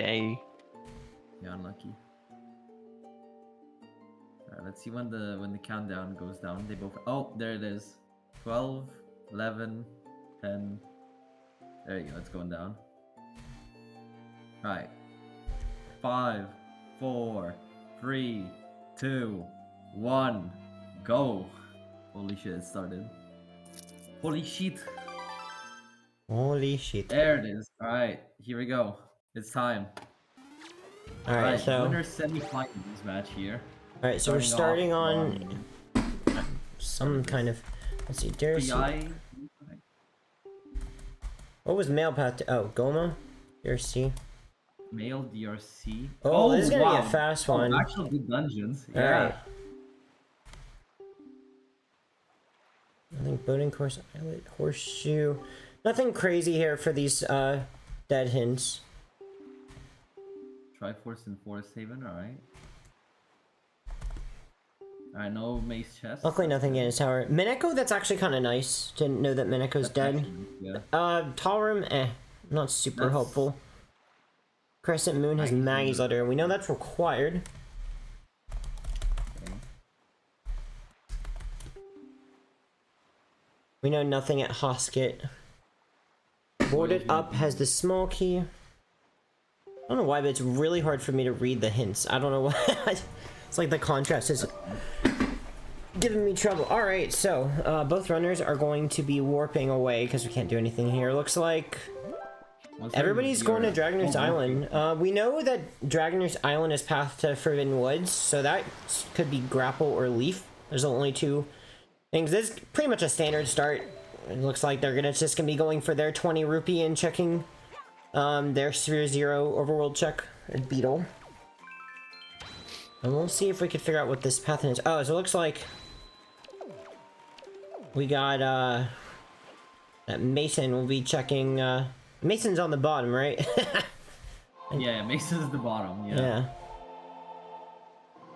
day. Yeah, unlucky. Alright, let's see when the countdown goes down. They both. Oh, there it is. 12, 11, 10. There you go. It's going down. Alright. 5, 4, 3, 2, 1, go! Holy shit! It started. Holy shit! Holy shit. There it is. Alright, here we go. It's time. Alright, so winner semi-finals match here. alright, so we're starting on some kind of, let's see, there's what was male path to, oh, Goma? DRC. Male DRC. Oh, this is gonna be a fast one. Actual good dungeons. Yeah. Alright. I think boating course, islet, horseshoe. Nothing crazy here for these dead hints. Triforce and Forest Haven, alright. Alright, no mace chest. Luckily nothing in his tower. Mineko, that's actually kind of nice to know that Mineko's dead. Actually, yeah. Tall room, not super helpful. Crescent Moon has Maggie's letter, and we know that's required. Okay. We know nothing at Hosket. Boarded Up has the small key. I don't know why, but it's really hard for me to read the hints. I don't know why. It's like the contrast is giving me trouble. Alright, so both runners are going to be warping away because we can't do anything here. Looks like everybody's going to Dragoner's Island. We know that Dragoner's Island is path to Forbidden Woods, so that could be Grapple or Leaf. There's only two things. This is pretty much a standard start. It looks like they're just gonna be going for their 20 rupee and checking their Sphere Zero overworld check at Beetle. And we'll see if we can figure out what this path is. Oh, so it looks like we got that Mason will be checking. Mason's on the bottom, right? Yeah, Mason's the bottom. Yeah. Yeah.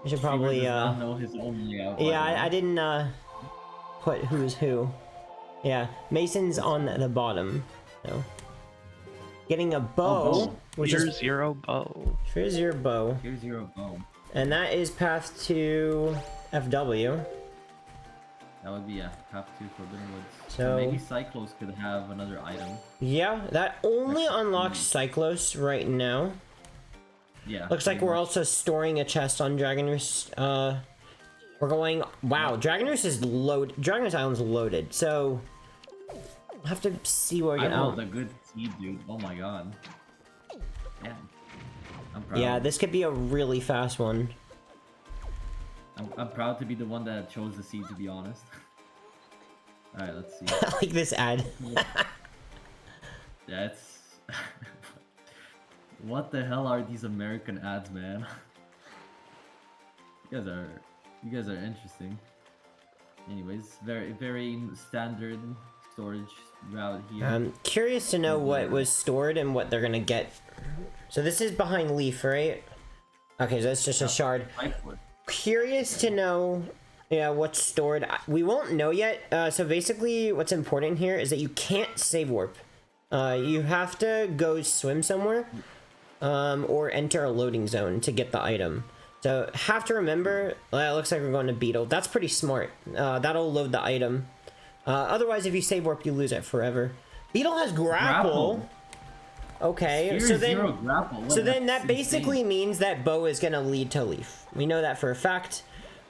I should probably does not know his own layout. yeah, I didn't put who's who. Yeah, Mason's on the bottom. So getting a bow, which is Zero bow. Here's your bow. Here's your bow. And that is path to FW. That would be path to Forbidden Woods. So maybe Cyclos could have another item. Yeah, that only unlocks Cyclos right now. Yeah. Looks like we're also storing a chest on Dragoner's. We're going. Wow, Dragoner's is loaded. Dragoner's Island's loaded. So I'll have to see where we get out. A good seed, dude. Oh my god. Yeah. I'm proud. Yeah, this could be a really fast one. I'm proud to be the one that chose the seed, to be honest. Alright, let's see. I like this ad. That's... What the hell are these American ads, man? You guys are interesting. Anyways, very standard storage route here. I'm curious to know what was stored and what they're gonna get. So this is behind Leaf, right? Okay, so that's just a shard. Curious to know, yeah, what's stored. We won't know yet. So basically, what's important here is that you can't save warp. You have to go swim somewhere, or enter a loading zone to get the item. So have to remember. It looks like we're going to Beetle. That's pretty smart. That'll load the item. Otherwise, if you save warp, you lose it forever. Beetle has grapple. Okay, so then that basically means that bow is gonna lead to Leaf. We know that for a fact.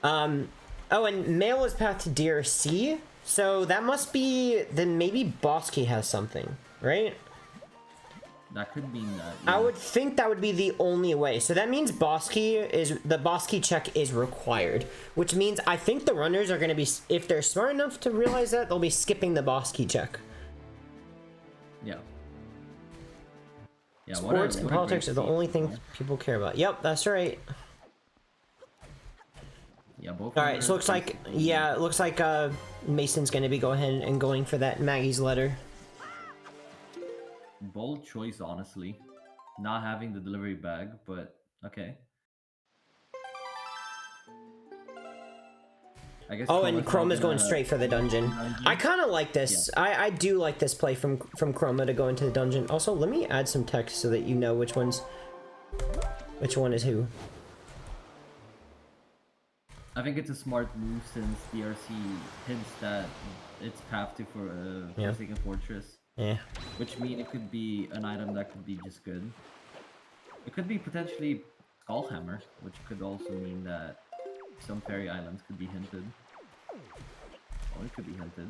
Oh, and male is path to DRC, so that must be, then maybe Bosky has something, right? That could mean that. Yeah. I would think that would be the only way. So that means the Bosky check is required, which means I think the runners are gonna be, if they're smart enough to realize that, they'll be skipping the Bosky check. Yeah. Yeah, sports and politics are the only things people care about. Yep, that's right. Yeah, both. All right, so looks like it looks like Mason's gonna be going for that Maggie's letter. Bold choice, honestly, not having the delivery bag, but okay. I guess. Oh, and Chroma's going straight for the dungeon. I kind of like this. Yeah. I do like this play from Chroma to go into the dungeon. Also, let me add some text so that you know which ones Which one is who? I think it's a smart move since DRC hints that it's path to for Forsaken Fortress. Yeah. Which means it could be an item that could be just good. It could be potentially Skullhammer, which could also mean that some fairy islands could be hinted. Or it could be hinted.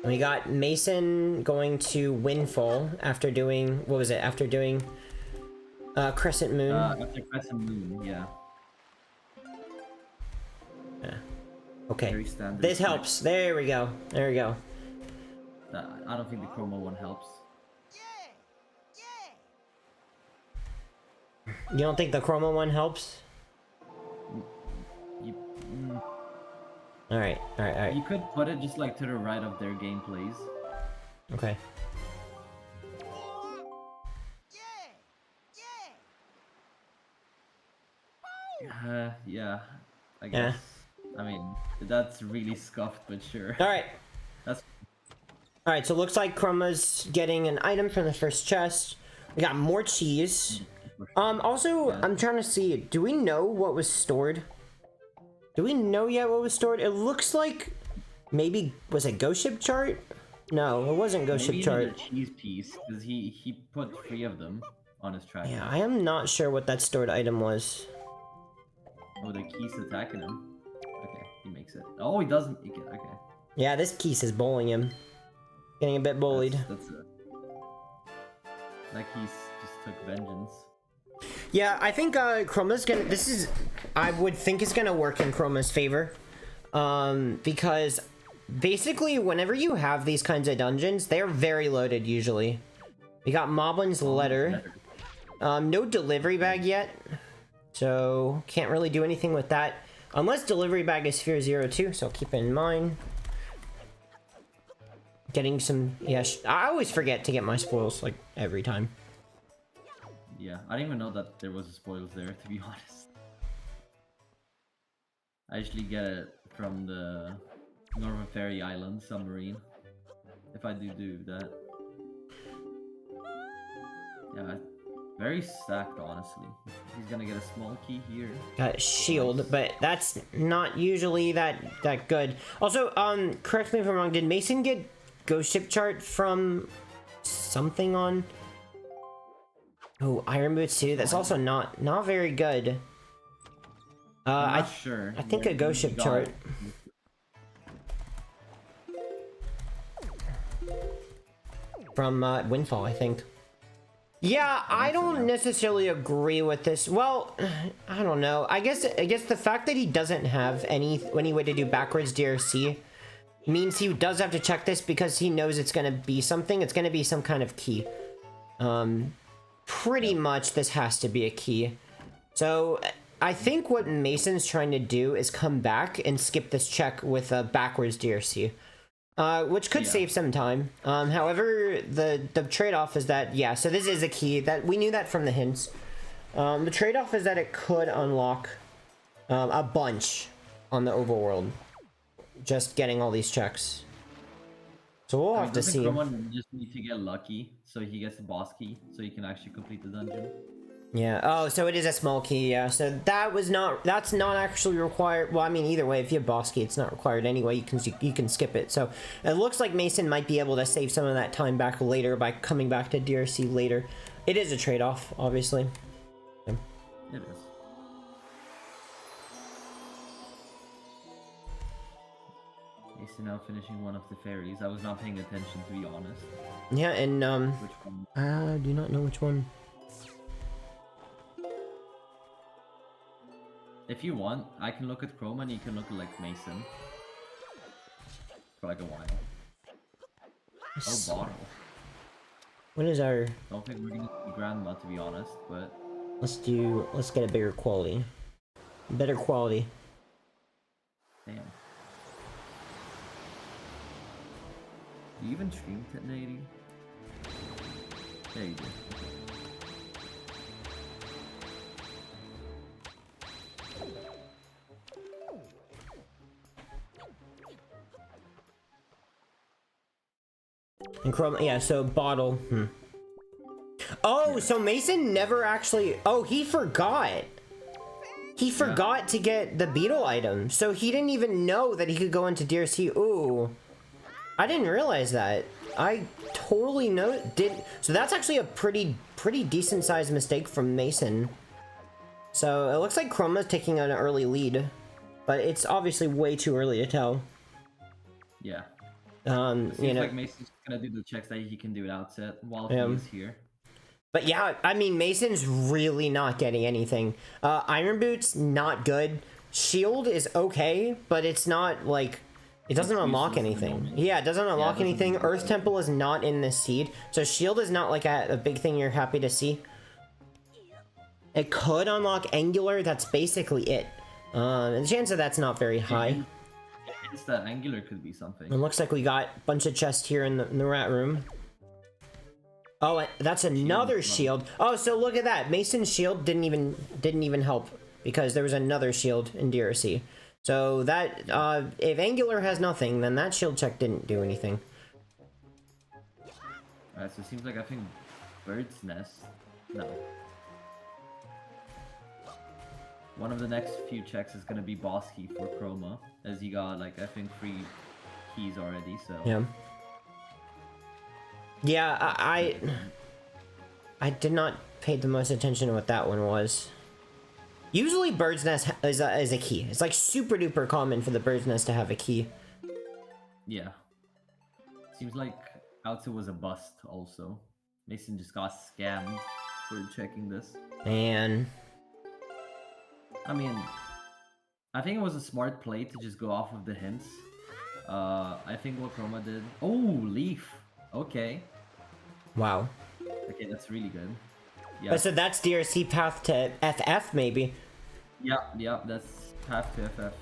We got Mason going to Windfall after doing, what was it? After doing Crescent Moon. After Crescent Moon, yeah. Okay. Very standard. This helps. There we go. There we go. I don't think the Chroma one helps. You don't think the Chroma one helps? Alright, alright, alright. You could put it just like to the right of their gameplays. Okay. Yeah, I guess. I mean, that's really scuffed, but sure. Alright. That's... Alright, so it looks like Chroma's getting an item from the first chest. We got more cheese. Also, yeah. I'm trying to see, do we know what was stored? Do we know yet what was stored? It looks like maybe, was it Ghost Ship chart? No, it wasn't Ghost Ship chart. Maybe cheese piece, because he put 3 of them on his track. Yeah, I am not sure what that stored item was. Oh, the Keese attacking him. Okay, he makes it. Oh, he doesn't. Okay. Yeah, this Keese is bullying him. Getting a bit bullied. That Keese just took vengeance. Yeah, I think Chroma's gonna. I would think is gonna work in Chroma's favor, because basically whenever you have these kinds of dungeons, they're very loaded usually. We got Moblin's letter. No delivery bag yet, so can't really do anything with that unless delivery bag is Sphere 02. So keep it in mind. Getting some. Yeah, I always forget to get my spoils like every time. Yeah, I didn't even know that there was a spoils there, to be honest. I usually get it from the Northern Fairy Island submarine, if I do that. Yeah, very stacked, honestly. He's gonna get a small key here. Got a shield, but that's not usually that good. Also, correct me if I'm wrong, did Mason get Ghost Ship chart from something on... Oh, Iron Boots too. That's also not very good. I'm not sure. I think a Ghost Ship chart. From Windfall, I think. Yeah, I don't necessarily agree with this. Well, I don't know. I guess the fact that he doesn't have any way to do backwards DRC means he does have to check this because he knows it's gonna be something. It's gonna be some kind of key. Pretty much this has to be a key. So I think what Mason's trying to do is come back and skip this check with a backwards DRC, which could save some time. However, the trade-off is that, yeah, so this is a key. That we knew that from the hints. The trade-off is that it could unlock a bunch on the overworld, just getting all these checks. So we'll have to see. Someone just need to get lucky, so he gets the boss key, so he can actually complete the dungeon. Yeah. Oh, so it is a small key. Yeah. So that's not actually required. Well, I mean, either way, if you have boss key, it's not required anyway. You can skip it. So it looks like Mason might be able to save some of that time back later by coming back to DRC later. It is a trade-off, obviously. It is. Now finishing one of the fairies. I was not paying attention, to be honest. Yeah, and which one? I do not know which one. If you want, I can look at Chroma and you can look at like Mason for like a while. Oh, bottle. What is our? Don't think we're gonna see Grandma, to be honest, but let's get a bigger quality, better quality. Damn. Do you even stream 1080? There you go. And Chroma, yeah, so bottle. Oh, Oh, so Mason never actually... Oh, he forgot. He forgot to get the beetle item. So he didn't even know that he could go into DRC. Ooh. I didn't realize that. I totally didn't. So that's actually a pretty decent sized mistake from Mason. So it looks like Chroma's taking an early lead. But it's obviously way too early to tell. Yeah. It seems like Mason's gonna do the checks that he can do at outset while he is here. But yeah, I mean, Mason's really not getting anything. Iron Boots, not good. Shield is okay, but it's not like... It doesn't unlock anything. Yeah, it doesn't unlock anything. Earth Temple is not in this seed. So Shield is not like a big thing you're happy to see. It could unlock Angular, that's basically it. And the chance of that's not very high. It's that Angular could be something. It looks like we got a bunch of chests here in the rat room. Oh, that's another shield. Oh, so look at that. Mason's shield didn't even help because there was another shield in DRC. So that if Angular has nothing, then that shield check didn't do anything. Alright, so it seems like I think Bird's Nest. No. One of the next few checks is gonna be boss key for Chroma, as he got like I think 3 keys already. So yeah. Yeah, I did not pay the most attention to what that one was. Usually Bird's Nest is a key. It's like super duper common for the Bird's Nest to have a key. Yeah. Seems like Outsu was a bust also. Mason just got scammed for checking this. Man. I mean, I think it was a smart play to just go off of the hints. I think what Chroma did... Oh, Leaf! Okay. Wow. Okay, that's really good. Yeah. So that's DRC path to FF, maybe? Yeah, that's path to FF.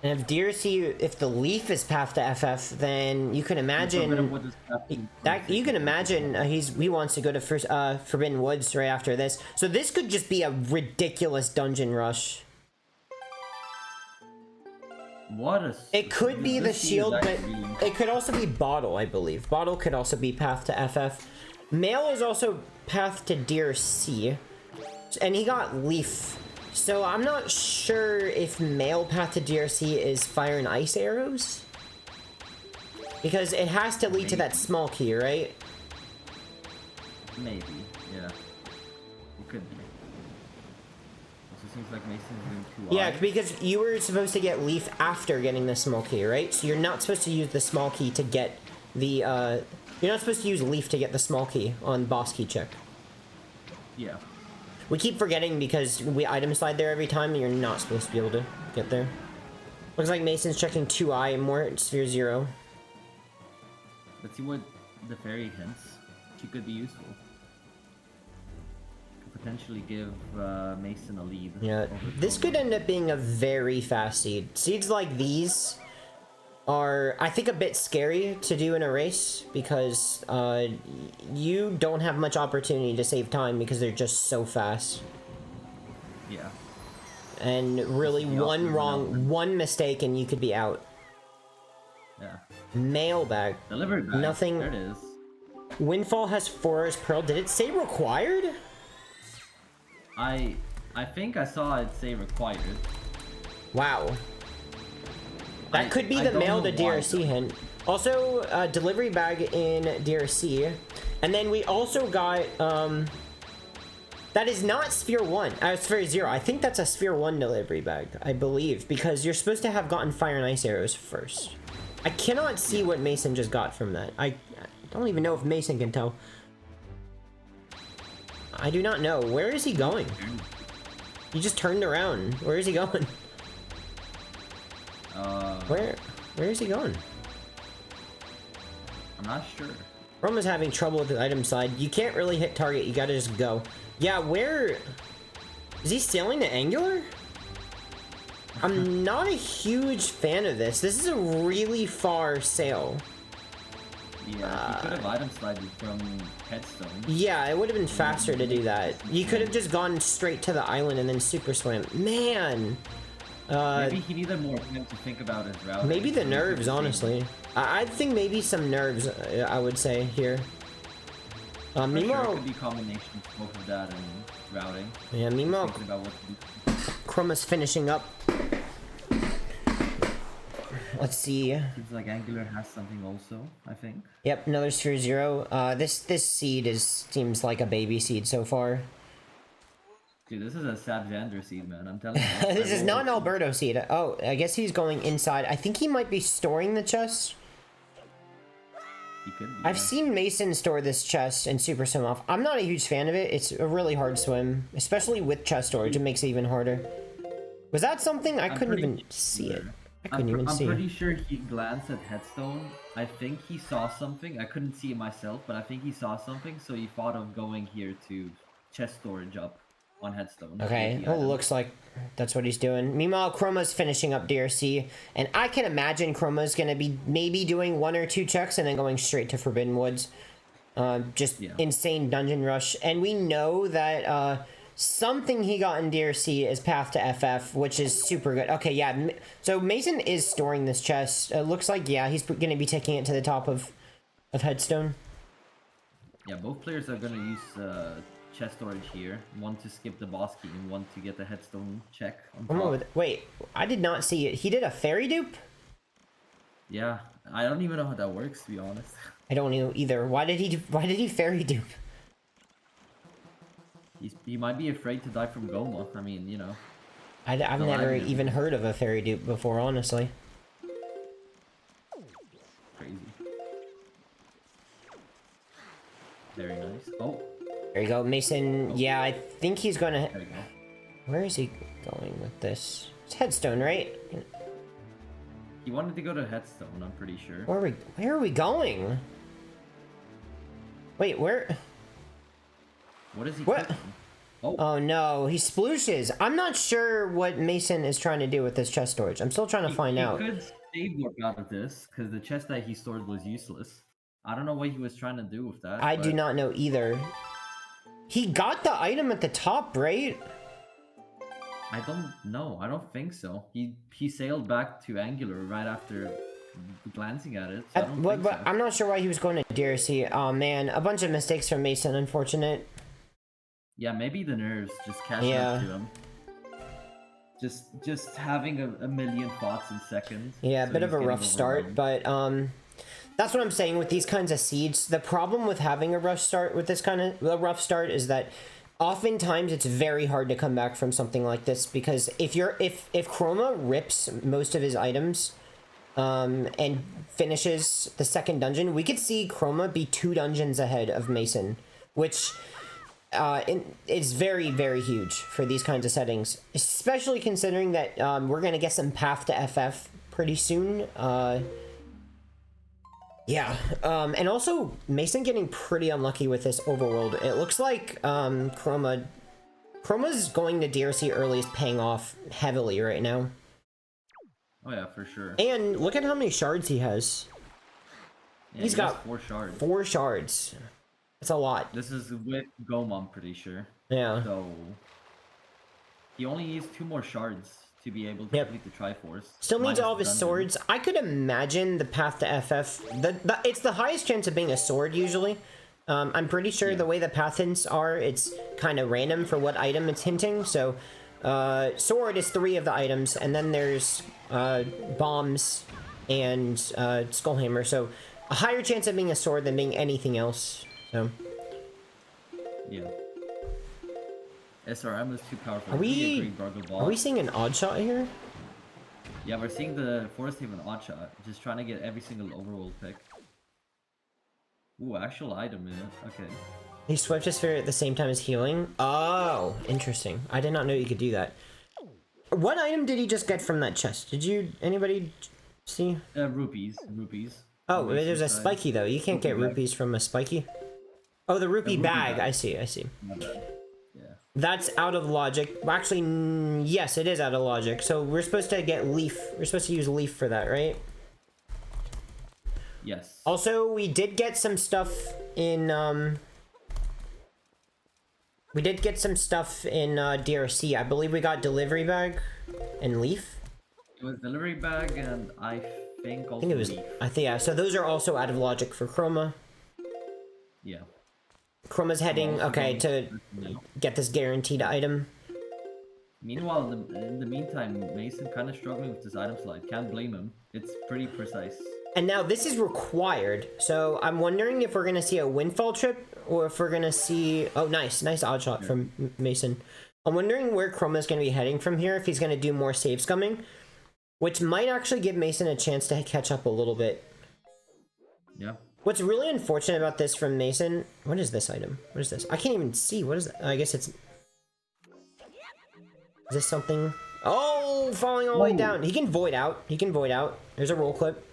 And if DRC, if the Leaf is path to FF, then you can imagine... you can imagine he wants to go to Forbidden Woods right after this. So this could just be a ridiculous dungeon rush. It could be the shield, but it could also be Bottle, I believe. Bottle could also be path to FF. Mail is also path to DRC, and he got Leaf. So I'm not sure if Mail path to DRC is Fire and Ice arrows, because it has to lead to that small key, right? Maybe, yeah. It could be. Also seems like Mason's doing 2 Yeah, because you were supposed to get Leaf after getting the small key, right? So you're not supposed to use the small key to get the, you're not supposed to use Leaf to get the small key on boss key check. Yeah. We keep forgetting because we item slide there every time and you're not supposed to be able to get there. Looks like Mason's checking 2i and more Sphere 0. Let's see what the fairy hints. She could be useful. Could potentially give Mason a lead. Yeah, this could end up being a very fast seed. Seeds like these are, I think, a bit scary to do in a race because you don't have much opportunity to save time because they're just so fast. Yeah. And really, one mistake and you could be out. Yeah. Mailbag. Delivery bag. Nothing. There it is. Windfall has Forest Pearl. Did it say required? I think I saw it say required. Wow. That could be the mail to DRC hint. Also, delivery bag in DRC. And then we also got, that is not Sphere 1. Sphere 0. I think that's a Sphere 1 delivery bag, I believe. Because you're supposed to have gotten Fire and Ice arrows first. I cannot see what Mason just got from that. I don't even know if Mason can tell. I do not know. Where is he going? He just turned around. Where is he going? Where is he going? I'm not sure. Roma's having trouble with the item slide. You can't really hit target. You gotta just go. Yeah, where... Is he sailing to Angular? I'm not a huge fan of this. This is a really far sail. Yeah, he could have item slided from Headstone. Yeah, it would have been faster to do that. You could have just gone straight to the island and then super swam. Man! Maybe he needed more time to think about his route. Maybe the nerves, honestly. I think maybe some nerves, I would say, here. Sure, it meanwhile, could be combination of both of that and routing. yeah, meanwhile, Thinking about what to do. Chroma's finishing up. Let's see. Seems like Angular has something also, I think. Yep, another sphere 0. This seed seems like a baby seed so far. Dude, this is a sad Vander seed, man. I'm telling you. This is not an Alberto seed. Oh, I guess he's going inside. I think he might be storing the chest. He could be. I've yeah. seen Mason store this chest in Super Swim Off. I'm not a huge fan of it. It's a really hard swim, especially with chest storage. It makes it even harder. Was that something? I couldn't even see it. I couldn't even see. I'm pretty sure he glanced at Headstone. I think he saw something. I couldn't see it myself, but I think he saw something, so he thought of going here to chest storage up on Headstone. Okay, well, looks like that's what he's doing. Meanwhile, Chroma's finishing up DRC, and I can imagine Chroma's gonna be maybe doing 1 or 2 checks and then going straight to Forbidden Woods. Insane dungeon rush, and we know that something he got in DRC is Path to FF, which is super good. Okay, yeah, so Mason is storing this chest. It looks like, yeah, he's gonna be taking it to the top of Headstone. Yeah, both players are gonna use chest storage here. One to skip the boss key and one to get the Headstone check on top. Wait, I did not see it. He did a fairy dupe? Yeah, I don't even know how that works, to be honest. I don't know either. Why did he fairy dupe? He might be afraid to die from Goma. I mean, you know. I've never even heard of a fairy dupe before, honestly. Crazy. Very nice. Oh. There you go, Mason. Yeah, I think he's gonna. There you go. Where is he going with this? It's Headstone, right? He wanted to go to Headstone, I'm pretty sure. Where are we going? Wait, where? What is he What? cooking? Oh. Oh no, he splooshes. I'm not sure what Mason is trying to do with this chest storage. I'm still trying to find out. He could save work out of this, because the chest that he stored was useless. I don't know what he was trying to do with that. I do not know either. He got the item at the top, right? I don't know. I don't think so. He sailed back to Angular right after glancing at it. So I don't think so. I'm not sure why he was going to DRC. Oh man, a bunch of mistakes from Mason, unfortunate. Yeah, maybe the nerves just catching up to him. Just having a million thoughts in seconds. Yeah, a so bit of a rough overwhelmed. start, but that's what I'm saying with these kinds of seeds. The problem with having a rough start with this kind of rough start is that oftentimes it's very hard to come back from something like this, because if Chroma rips most of his items and finishes the second dungeon, we could see Chroma be 2 dungeons ahead of Mason, which is very, very huge for these kinds of settings, especially considering that we're going to get some Path to FF pretty soon. Yeah, and also Mason getting pretty unlucky with this overworld. It looks like Chroma's going to DRC early is paying off heavily right now. Oh yeah, for sure. And look at how many shards he has. Yeah, He's got 4 shards. 4 shards. That's a lot. This is with Goma, I'm pretty sure. Yeah. So he only needs 2 more shards to be able to complete the Triforce. Still needs minus all of the his dungeon. swords. I could imagine the Path to FF. It's the highest chance of being a sword usually. I'm pretty sure the way the path hints are, it's kind of random for what item it's hinting. So, sword is 3 of the items, and then there's bombs and skullhammer. So, a higher chance of being a sword than being anything else. So, yeah. SRM is too powerful. Are we agree, Gargle Ball. are we seeing an odd shot here? Yeah, we're seeing the Forest Haven odd shot, just trying to get every single overworld pick. Ooh, actual item in it. Okay. He swept his sphere at the same time as healing. Oh, interesting. I did not know you could do that. What item did he just get from that chest? Did anybody see? Rupees. Oh, there's a spiky though. You can't get rupees from a spiky. Oh, the rupee bag. I see. My bad. Yeah. That's out of logic. Well, actually, yes, it is out of logic. So we're supposed to get leaf. We're supposed to use leaf for that, right? Yes. Also, we did get some stuff in DRC. I believe we got delivery bag and leaf. It was delivery bag and I think also I think it was. leaf. Yeah. So those are also out of logic for Chroma. Yeah. Chroma's heading, okay, to get this guaranteed item. Meanwhile, in the meantime, Mason kind of struggling with this item slide. Can't blame him. It's pretty precise. And now this is required, so I'm wondering if we're gonna see a windfall trip or if we're gonna see. Oh, nice odd shot from Mason. I'm wondering where Chroma's gonna be heading from here. If he's gonna do more save scumming, which might actually give Mason a chance to catch up a little bit. Yeah. What's really unfortunate about this from Mason? What is this item? What is this? I can't even see. What is that? I guess it's. Is this something? Oh, falling all the way down. He can void out. He can void out. There's a roll clip.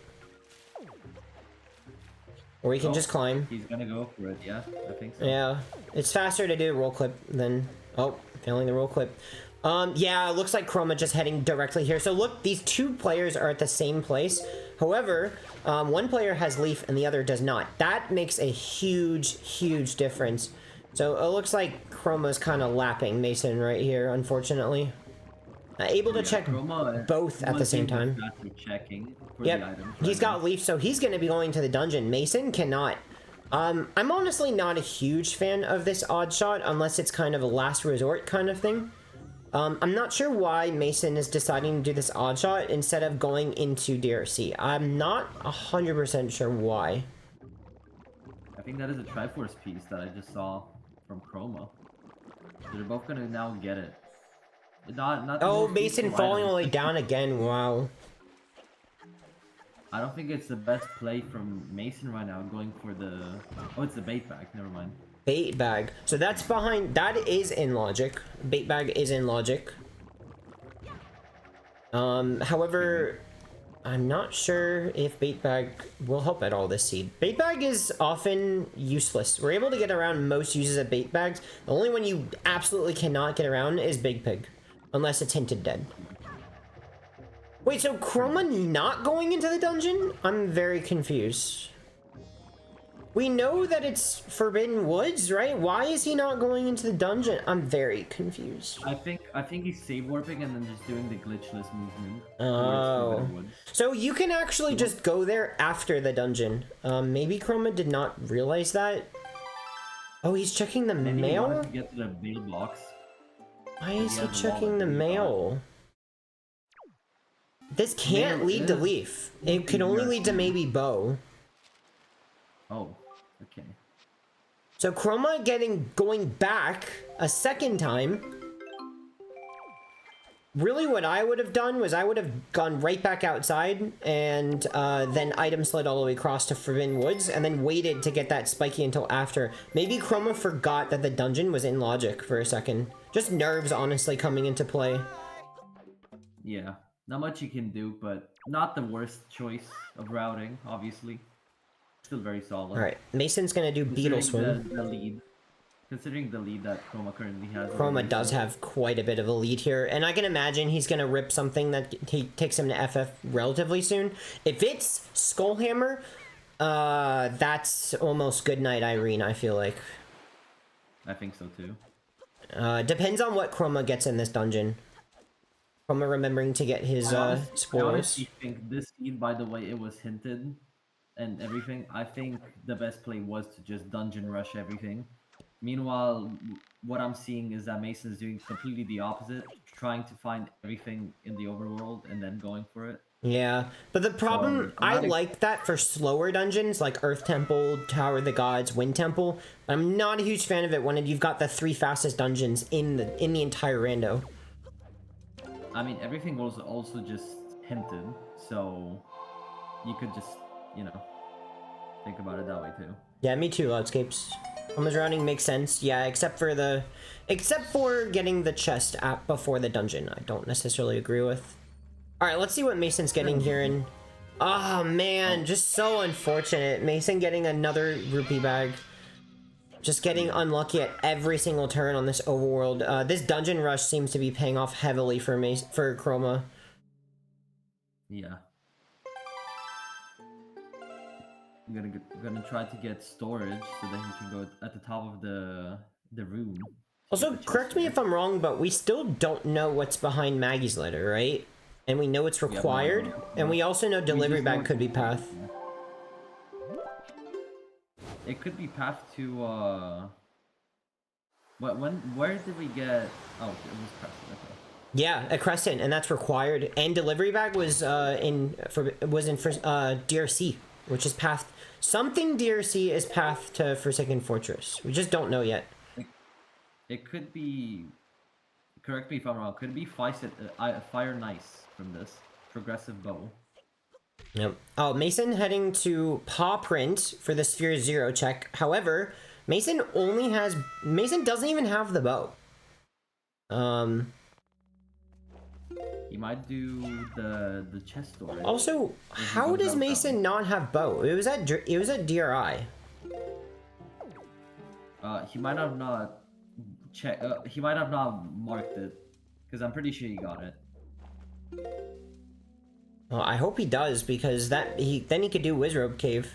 Or he can just climb. He's gonna go for it, yeah, I think so. Yeah, it's faster to do a roll clip than... Oh, failing the roll clip. Yeah, it looks like Chroma just heading directly here. So look, these two players are at the same place. However, one player has Leaf and the other does not. That makes a huge difference. So it looks like Chroma's kind of lapping Mason right here, unfortunately. Able to check both at the same time. Checking for yep, the items he's got Leaf, so he's going to be going to the dungeon. Mason cannot. I'm honestly not a huge fan of this odd shot, unless it's kind of a last resort kind of thing. I'm not sure why Mason is deciding to do this odd shot instead of going into DRC. I'm not 100% sure why. I think that is a Triforce piece that I just saw from Chroma. They're both going to now get it. Not oh, Mason falling all the way down again. Wow. I don't think it's the best play from Mason right now, going for the... Oh, it's the bait bag. Never mind. Bait bag. So that's behind... That is in logic. Bait bag is in logic. However, I'm not sure if bait bag will help at all this seed. Bait bag is often useless. We're able to get around most uses of bait bags. The only one you absolutely cannot get around is Big Pig. Unless it's hinted dead. Wait, so Chroma not going into the dungeon? I'm very confused. We know that it's Forbidden Woods, right? Why is he not going into the dungeon? I'm very confused. I think he's save warping and then just doing the glitchless movement. Oh. So you can actually just go there after the dungeon. Maybe Chroma did not realize that. Oh, he's checking the Maybe mail? He wanted to get to the mailbox. Why is he checking the mail? This can't lead to Leaf. It can only lead to maybe Bow. Oh, okay. So Chroma going back a second time. Really what I would have done was I would have gone right back outside and then item slid all the way across to Forbidden Woods and then waited to get that spiky until after. Maybe Chroma forgot that the dungeon was in logic for a second. Just nerves, honestly, coming into play. Yeah, not much you can do, but not the worst choice of routing, obviously. Still very solid. Alright, Mason's gonna do Beetle Swim. The lead. Considering the lead that Chroma currently has. Chroma does have quite a bit of a lead here, and I can imagine he's gonna rip something that takes him to FF relatively soon. If it's Skullhammer, that's almost good night, Irene, I feel like. I think so too. Depends on what Chroma gets in this dungeon. Chroma remembering to get his spores. I honestly think this lead, by the way, it was hinted and everything. I think the best play was to just dungeon rush everything. Meanwhile, what I'm seeing is that Mason is doing completely the opposite, trying to find everything in the overworld and then going for it. Yeah, but the problem, I like that for slower dungeons like Earth Temple, Tower of the Gods, Wind Temple. I'm not a huge fan of it when you've got the 3 fastest dungeons in the entire rando. I mean, everything was also just hinted, so you could just, you know, think about it that way too. Yeah, me too, Loudscapes. Chroma's routing makes sense, yeah, except for getting the chest at before the dungeon. I don't necessarily agree with. Alright, let's see what Mason's getting here in... Oh, man, just so unfortunate. Mason getting another rupee bag. Just getting unlucky at every single turn on this overworld. This dungeon rush seems to be paying off heavily for Chroma. Yeah. I'm gonna try to get storage so that he can go at the top of the room. Also, correct me if I'm wrong, but we still don't know what's behind Maggie's letter, right? And we know it's required, and we also know delivery bag could be path. It could be path to Where did we get? Oh, it was Crescent. Okay. Yeah, a crescent, and that's required. And delivery bag was in DRC, which is path. Something DRC is path to Forsaken Fortress. We just don't know yet. It could be. Correct me if I'm wrong. Could it be Fire Nice from this progressive bow? Yep. Oh, Mason heading to Paw Print for the Sphere Zero check. However, Mason doesn't even have the bow. He might do the chest storage. Also, how does Mason not have bow? It was at DRI. He might have not he might have not marked it, because I'm pretty sure he got it. Well, I hope he does, because then he could do Wizrobe Cave.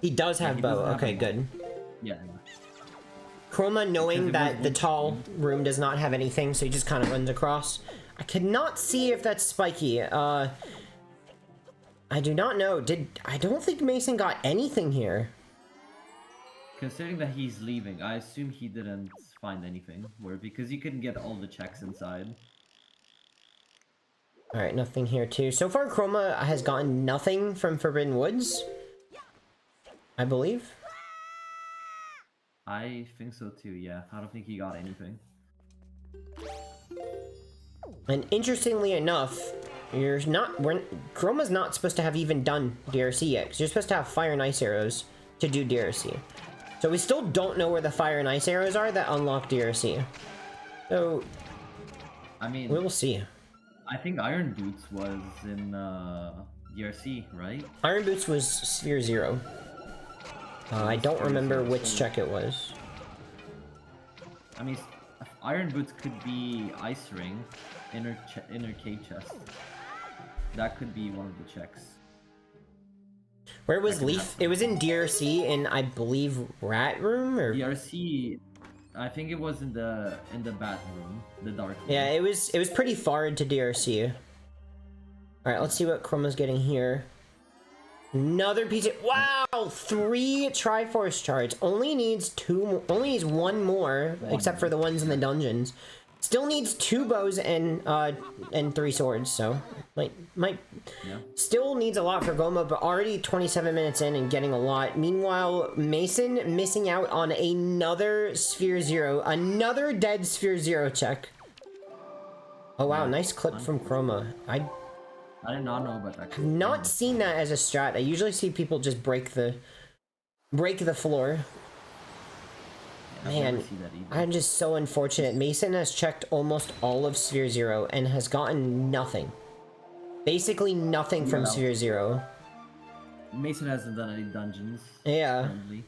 He does have bow. Okay, good. Yeah. Chroma, knowing that the tall room does not have anything, so he just kind of runs across. I cannot see if that's spiky. I do not know. I don't think Mason got anything here. Considering that he's leaving, I assume he didn't find anything. Because you couldn't get all the checks inside. Alright, nothing here too. So far, Chroma has gotten nothing from Forbidden Woods, I believe. I think so too, yeah. I don't think he got anything. And interestingly enough, Chroma's not supposed to have even done DRC yet, because you're supposed to have Fire and Ice arrows to do DRC. So we still don't know where the Fire and Ice arrows are that unlock DRC. So, I mean, we will see. I think Iron Boots was in DRC, right? Iron Boots was Sphere Zero. I don't remember which check it was. I mean, Iron Boots could be Ice Ring, inner K chest. That could be one of the checks. Where was Leaf? It was in DRC in, I believe, Rat Room or DRC. I think it was in the Bat Room, the Dark Room. Yeah, it was pretty far into DRC. All right, let's see what Chroma's getting here. Another piece of, wow, 3 Triforce shards. Only needs one more, except for the ones in the dungeons. Still needs 2 bows and 3 swords, so might still needs a lot for Goma, but already 27 minutes in and getting a lot. Meanwhile, Mason missing out on another Sphere Zero, another dead Sphere Zero check. Oh wow, nice clip from Chroma. I did not know about that. I've not seen that as a strat. I usually see people just break the floor. Man, I'm just so unfortunate. Mason has checked almost all of Sphere Zero and has gotten nothing. Basically nothing from Sphere Zero. Mason hasn't done any dungeons. Yeah. Currently.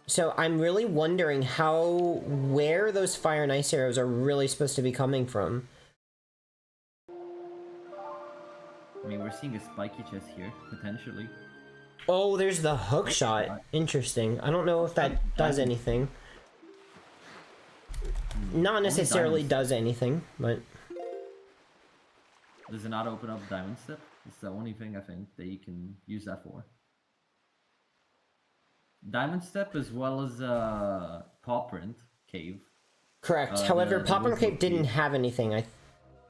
So I'm really wondering where those Fire and Ice arrows are really supposed to be coming from. I mean, we're seeing a spiky chest here, potentially. Oh, there's the hook shot. Interesting. I don't know if that does anything. Not necessarily does anything, but... Does it not open up Diamond Step? It's the only thing I think that you can use that for. Diamond Step as well as Paw Print Cave. Correct. However, Paw Print Cave didn't have anything.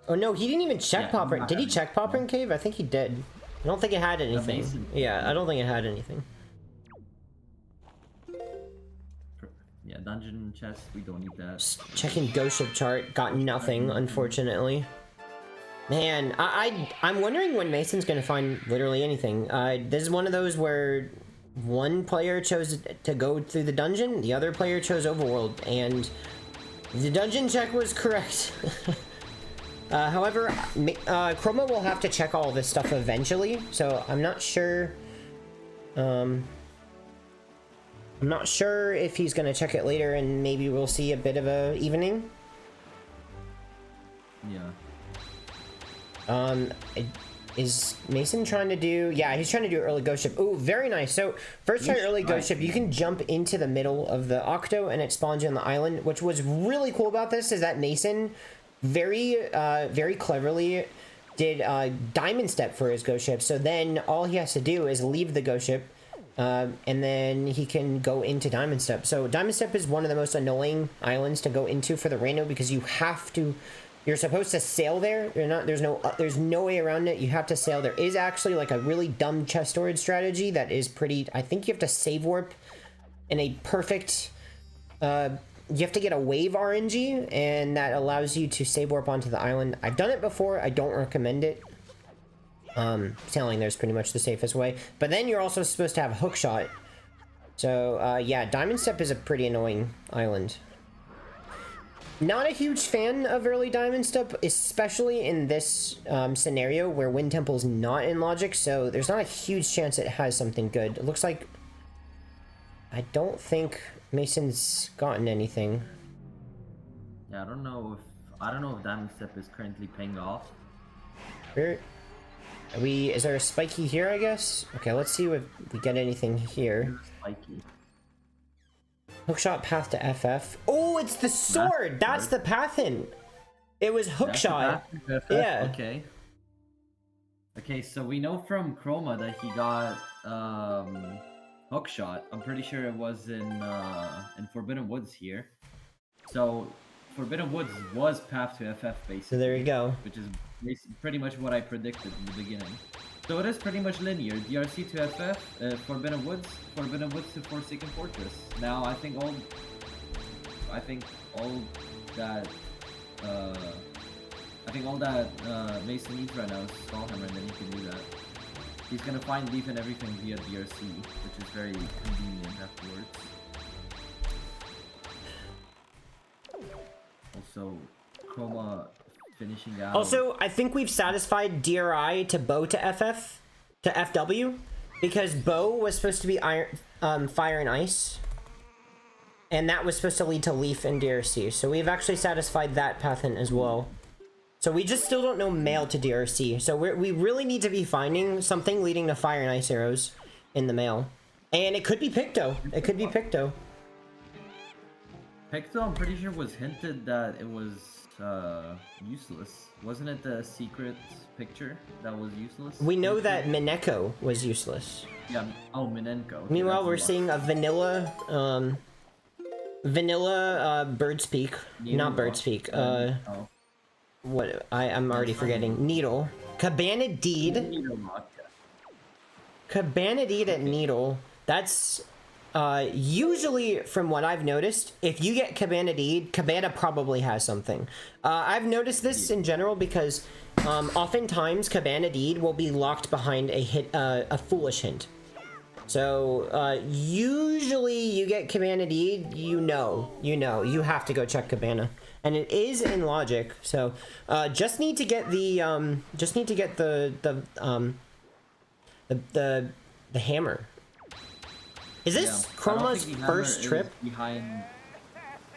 Oh no, he didn't even check Paw Print. Did he check Paw Print Cave? I think he did. I don't think it had anything. Amazing. Yeah, I don't think it had anything. Yeah, dungeon chest, we don't need that. Just checking Ghost Ship chart, got nothing, unfortunately. Man, I'm wondering when Mason's gonna find literally anything. This is one of those where one player chose to go through the dungeon, the other player chose Overworld, and the dungeon check was correct. However, Chroma will have to check all this stuff eventually, so I'm not sure. I'm not sure if he's gonna check it later, and maybe we'll see a bit of a evening. Yeah. Is Mason trying to do? Yeah, he's trying to do early Ghost Ship. Ooh, very nice. So first try early Ghost Ship, you can jump into the middle of the Octo, and it spawns you on the island. Which was really cool about this is that Mason very cleverly did Diamond Step for his Ghost Ship. So then all he has to do is leave the Ghost Ship, And then he can go into Diamond Step. So Diamond Step is one of the most annoying islands to go into for the rando because you're supposed to sail there. There's no way around it. You have to sail. There is actually like a really dumb chest storage strategy that is pretty. I think you have to save warp in a perfect. You have to get a wave RNG, and that allows you to save warp onto the island. I've done it before. I don't recommend it. Sailing there's pretty much the safest way, but then you're also supposed to have a hook shot. So yeah, Diamond Step is a pretty annoying island. Not a huge fan of early Diamond Step, especially in this scenario where Wind Temple's not in logic, so there's not a huge chance it has something good. It looks like I don't think Mason's gotten anything. Yeah, I don't know if Diamond Step is currently paying off. Is there a spiky here, I guess? Okay, let's see if we get anything here. Spiky. Hookshot path to FF. Oh, it's the sword! That's the path in! It was hookshot. Yeah. Okay. Okay, so we know from Chroma that he got hookshot. I'm pretty sure it was in Forbidden Woods here. So Forbidden Woods was path to FF basically. So there you go. Which is pretty much what I predicted in the beginning. So it is pretty much linear. DRC to FF, Forbidden Woods to Forsaken Fortress. Now I think all that Mason needs right now is Skullhammer, and then he can do that. He's gonna find Leaf and everything via DRC, which is very convenient afterwards. Also, Chroma finishing out. Also, I think we've satisfied DRI to Bow to FF to FW because Bow was supposed to be Fire and Ice, and that was supposed to lead to Leaf and DRC. So we've actually satisfied that path in as well. So we just still don't know Mail to DRC. So we really need to be finding something leading to Fire and Ice arrows in the mail, and it could be Picto. It could be Picto. Picto, I'm pretty sure was hinted that it was useless. Wasn't it the secret picture that was useless? We know that Mineko was useless. Yeah. Oh, Minenko. Okay, meanwhile, we're seeing a vanilla Birdspeak. Not Birdspeak. What? I'm already forgetting. Needle. Cabana Deed. Cabana Deed at Needle. That's usually, from what I've noticed, if you get Cabana Deed, Cabana probably has something. I've noticed this in general because oftentimes Cabana Deed will be locked behind a foolish hint. So usually you get Cabana Deed, you have to go check Cabana, and it is in logic. So just need to get the hammer. Is this Chroma's first trip? Behind...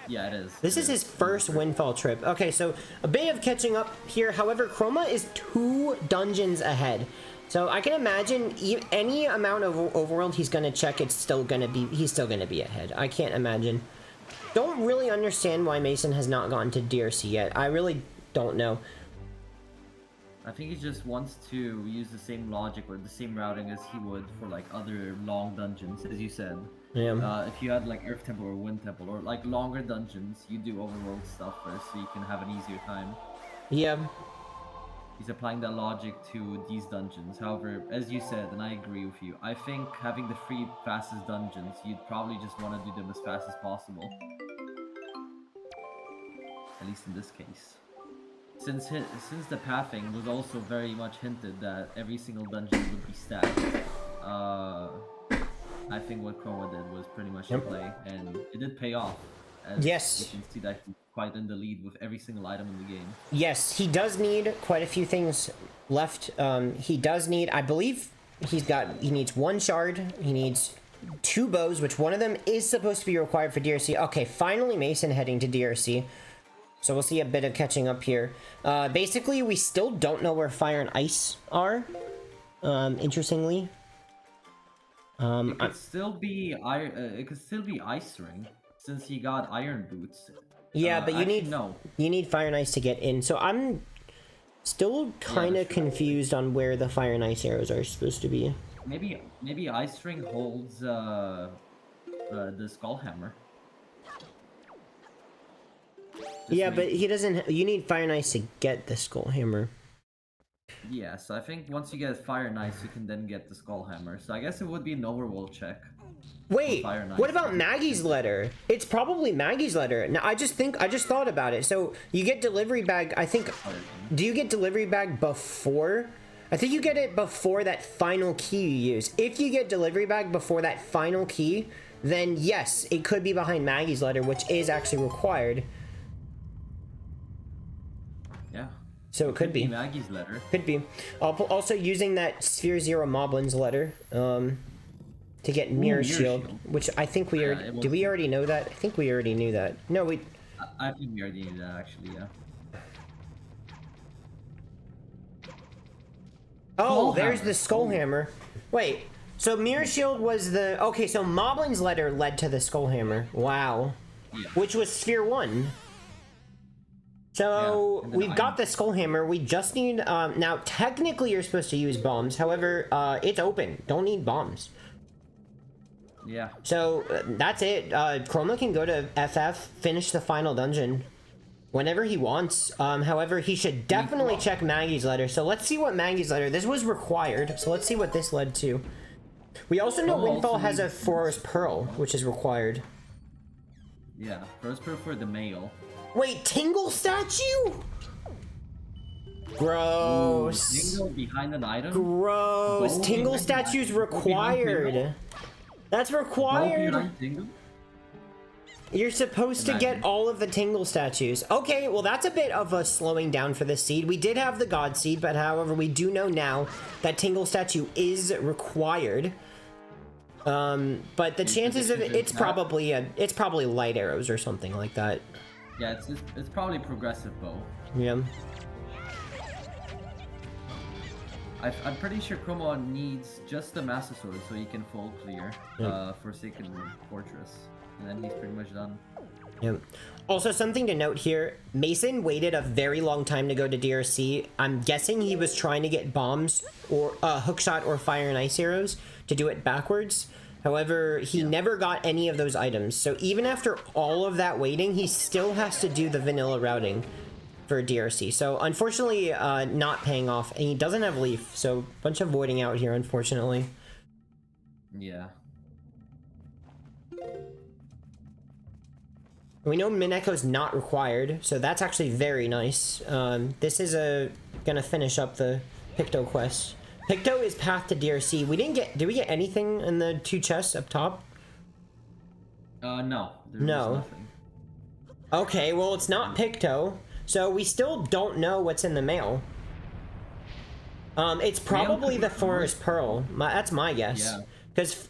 Yeah, it is. This is his first Windfall trip. Okay, so a bit of catching up here. However, Chroma is 2 dungeons ahead. So I can imagine any amount of overworld he's gonna check, he's still gonna be ahead. I can't imagine. Don't really understand why Mason has not gone to DRC yet. I really don't know. I think he just wants to use the same logic or the same routing as he would for like other long dungeons, as you said. Yeah. If you had like Earth Temple or Wind Temple or like longer dungeons, you do overworld stuff first so you can have an easier time. Yeah. He's applying that logic to these dungeons. However, as you said, and I agree with you, I think having the 3 fastest dungeons, you'd probably just want to do them as fast as possible. At least in this case. Since the pathing was also very much hinted that every single dungeon would be stacked, I think what Chroma did was pretty much in play, and it did pay off. As yes. You can see that he's quite in the lead with every single item in the game. Yes, he does need quite a few things left. He does need, I believe, he needs 1 shard, he needs 2 bows, which one of them is supposed to be required for DRC. Okay, finally Mason heading to DRC. So we'll see a bit of catching up here. Basically, we still don't know where Fire and Ice are. Interestingly, it could still be Ice Ring since he got Iron Boots. Yeah, but you need Fire and Ice to get in. So I'm still kind of confused on where the Fire and Ice arrows are supposed to be. maybe Ice String holds the Skull Hammer. Yeah, but he doesn't. You need Fire and Ice to get the Skull Hammer. Yeah, so I think once you get Fire and Ice, you can then get the Skull Hammer. So I guess it would be an overworld check. Wait, what about Maggie's letter? It's probably Maggie's letter. Now I just thought about it. So you get delivery bag. I think. Do you get delivery bag before? I think you get it before that final key you use. If you get delivery bag before that final key, then yes, it could be behind Maggie's letter, which is actually required. Yeah. So it could be Maggie's letter. Could be. Also using that Sphere Zero Moblin's letter to get Mirror Shield, which I think we already... Do we already know that? I think we already knew that. No, we... I think we already knew that, actually, yeah. Oh, there's the Skull Hammer. Wait, so Mirror Shield was the... Okay, so Moblin's letter led to the Skull Hammer. Wow. Yeah. Which was Sphere 1. So, we've got the Skull Hammer. We just need... now, technically, you're supposed to use bombs. However, it's open. Don't need bombs. Yeah. So, that's it. Chroma can go to FF, finish the final dungeon whenever he wants. However, he should definitely check Maggie's letter. So, let's see what Maggie's letter... This was required, so let's see what this led to. We also know Windfall has a Forest Pearl, which is required. Yeah, Forest Pearl for the male. Wait, Tingle statue? Gross. Ooh, Tingle behind an item? Gross. Tingle statue's required. That's required. You're supposed to get all of the Tingle statues. Okay, well that's a bit of a slowing down for this seed. We did have the God Seed, but however, we do know now that Tingle statue is required. But the chances of it's probably light arrows or something like that. Yeah, it's probably progressive bow. Yeah. I'm pretty sure Chroma needs just the Master Sword so he can full clear Forsaken Fortress. And then he's pretty much done. Yep. Also, something to note here, Mason waited a very long time to go to DRC. I'm guessing he was trying to get bombs or hookshot or fire and ice arrows to do it backwards. However, he never got any of those items. So even after all of that waiting, he still has to do the vanilla routing for DRC. So unfortunately, not paying off. And he doesn't have Leaf, so a bunch of voiding out here, unfortunately. Yeah. We know Mineko's not required, so that's actually very nice. This is gonna finish up the Picto quest. Picto is path to DRC. Did we get anything in the 2 chests up top? No. No. Nothing. Okay, well it's not Picto, so we still don't know what's in the mail. It's probably the Forest Pearl. That's my guess. Yeah. Because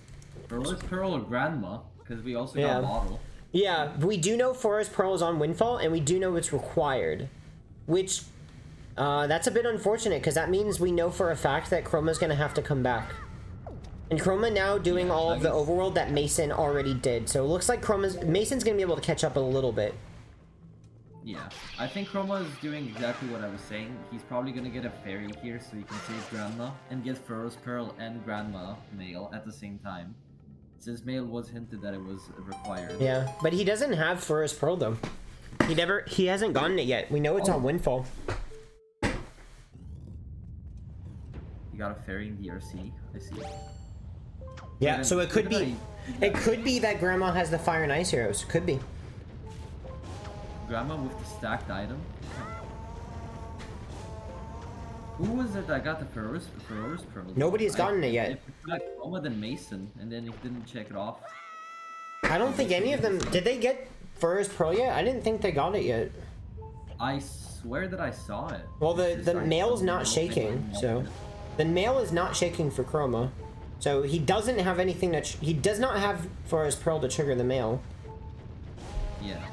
Forest Pearl or Grandma, because we also got a bottle. Yeah, we do know Forest Pearl is on Windfall, and we do know it's required. Which, that's a bit unfortunate, because that means we know for a fact that Chroma's going to have to come back. And Chroma now doing all of the overworld that Mason already did. So it looks like Mason's going to be able to catch up a little bit. Yeah, I think Chroma is doing exactly what I was saying. He's probably going to get a fairy here so he can save Grandma and get Forest Pearl and Grandma mail at the same time. Since mail was hinted that it was required. Yeah, but he doesn't have Forest Pearl though. He hasn't gotten it yet. We know it's on Windfall. You got a fairy in DRC, I see. Yeah, so it could be that Grandma has the fire and ice arrows. Could be. Grandma with the stacked item? Who was it that got the Forest Pearl? Nobody has gotten it yet. It's like Chroma than Mason, and then he didn't check it off. I don't think any of them... Did they get Forest Pearl yet? I didn't think they got it yet. I swear that I saw it. Well, the mail's not shaking, so... The mail is not shaking for Chroma. So he doesn't have anything that... He does not have Forest Pearl to trigger the mail. Yeah.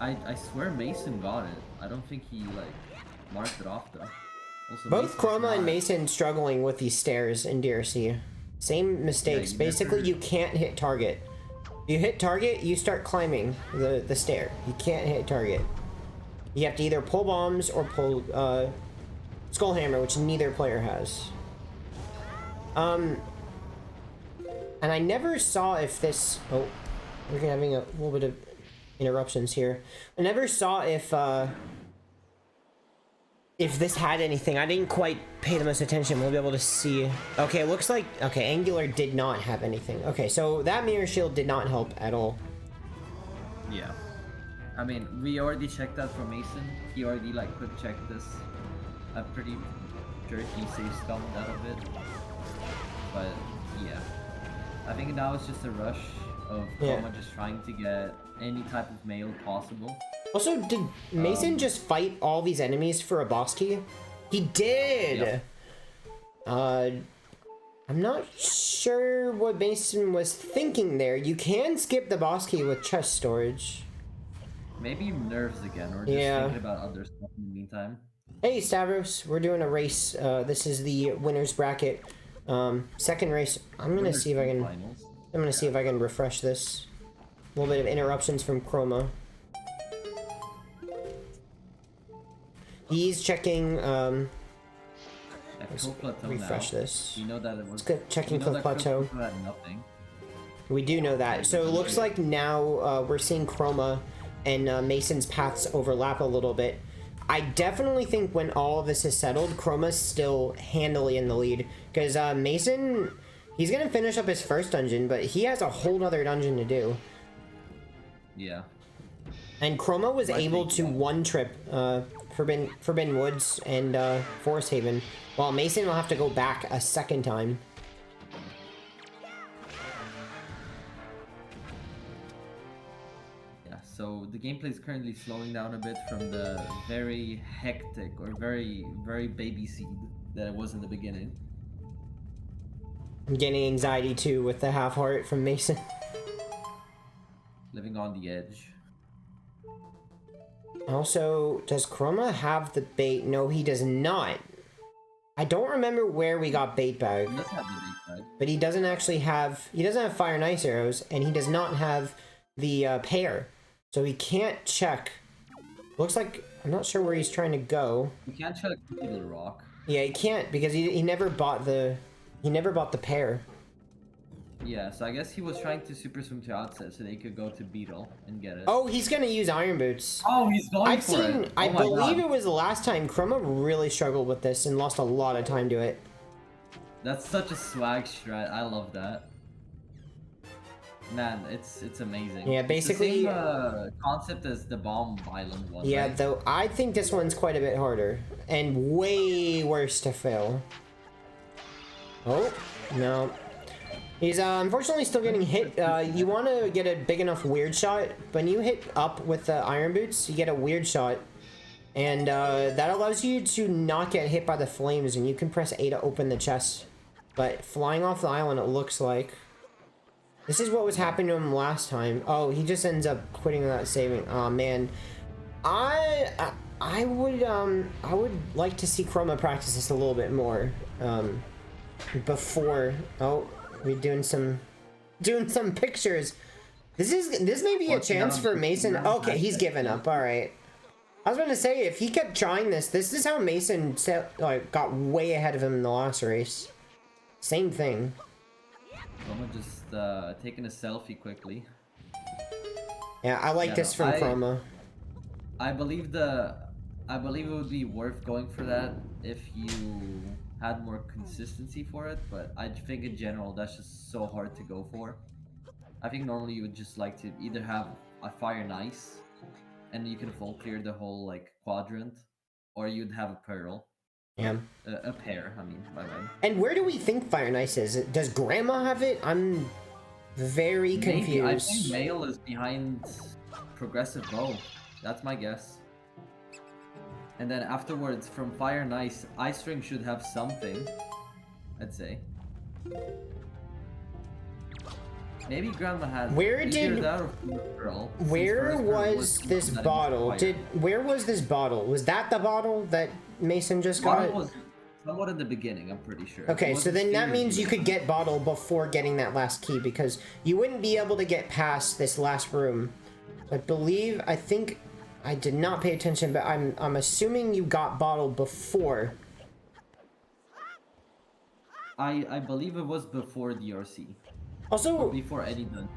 I swear Mason got it. I don't think he, like, marked it off, though. Also, both Chroma and Mason struggling with these stairs in DRC. Same mistakes. Yeah, basically, you can't hit target. You hit target, you start climbing the stair. You can't hit target. You have to either pull bombs or pull Skull Hammer, which neither player has. And I never saw if this... Oh, we're having a little bit of interruptions here. I never saw if this had anything. I didn't quite pay the most attention. We'll be able to see. Okay, it looks like... Okay, Angular did not have anything. Okay, so that mirror shield did not help at all. Yeah. I mean, we already checked that for Mason. He already, like, quick checked this. I'm pretty sure he safe scummed out of it. But, yeah. I think now it's just a rush of Chroma just trying to get any type of mail possible. Also, did Mason just fight all these enemies for a boss key? He did! Yep. I'm not sure what Mason was thinking there. You can skip the boss key with chest storage. Maybe nerves again, or just thinking about other stuff in the meantime. Hey Stavros, we're doing a race. This is the winner's bracket. Second race. I'm gonna see if I can. Finals. I'm gonna see if I can refresh this. A little bit of interruptions from Chroma. He's checking. Let's refresh this. You know that it was. Checking Cliff Plateau. Had nothing. We do know that. So it looks like now we're seeing Chroma and Mason's paths overlap a little bit. I definitely think when all of this is settled, Chroma's still handily in the lead. Because Mason, he's going to finish up his first dungeon, but he has a whole other dungeon to do. Yeah. And Chroma was able to one-trip Forbidden Woods and Forest Haven, while Mason will have to go back a second time. So the gameplay is currently slowing down a bit from the very hectic or very baby seed that it was in the beginning. I'm getting anxiety too with the half heart from Mason. Living on the edge. Also, does Chroma have the bait? No, he does not. I don't remember where we got bait bag. He does have the bait bag. But he doesn't actually have... He doesn't have fire and ice arrows, and he does not have the pear. So he can't check. Looks like... I'm not sure where he's trying to go. He can't check Beetle Rock. Yeah, he can't, because he never bought the... He never bought the pear. Yeah, so I guess he was trying to super swim to outset so they could go to Beetle and get it. Oh, he's gonna use Iron Boots. Oh, he's going for it. I believe it was the last time Chroma really struggled with this and lost a lot of time to it. That's such a swag strat. I love that. Man, it's amazing. Yeah, basically... It's the same concept as the Bomb Island one, yeah, right? Though I think this one's quite a bit harder. And way worse to fail. Oh, no. He's unfortunately still getting hit. You want to get a big enough weird shot. When you hit up with the Iron Boots, you get a weird shot. And that allows you to not get hit by the flames, and you can press A to open the chest. But flying off the island, it looks like... This is what was happening to him last time. Oh, he just ends up quitting without saving. Oh man, I would like to see Chroma practice this a little bit more before. Oh, we're doing some pictures. This may be a chance for Mason. Okay, he's given up. All right. I was going to say, if he kept trying this is how Mason got way ahead of him in the last race. Same thing. Chroma just taking a selfie quickly. Yeah, I like this from Chroma. I believe it would be worth going for that if you had more consistency for it, but I think in general that's just so hard to go for. I think normally you would just like to either have a fire and ice, and you can full clear the whole like quadrant, or you'd have a pearl. Yeah. A pair, I mean, by the way. And where do we think Fire and Ice is? Does Grandma have it? I'm very confused. I think Mail is behind Progressive Bow. That's my guess. And then afterwards, from Fire and Ice, Ice Ring should have something, I'd say. Maybe Grandma has where was this bottle? Where was this bottle? Was that the bottle that Mason just got? Was somewhat in the beginning, I'm pretty sure. Okay, so then that means you could get bottle before getting that last key, because you wouldn't be able to get past this last room. I think I did not pay attention, but I'm assuming you got bottle before. I believe it was before DRC. Also, Before any done.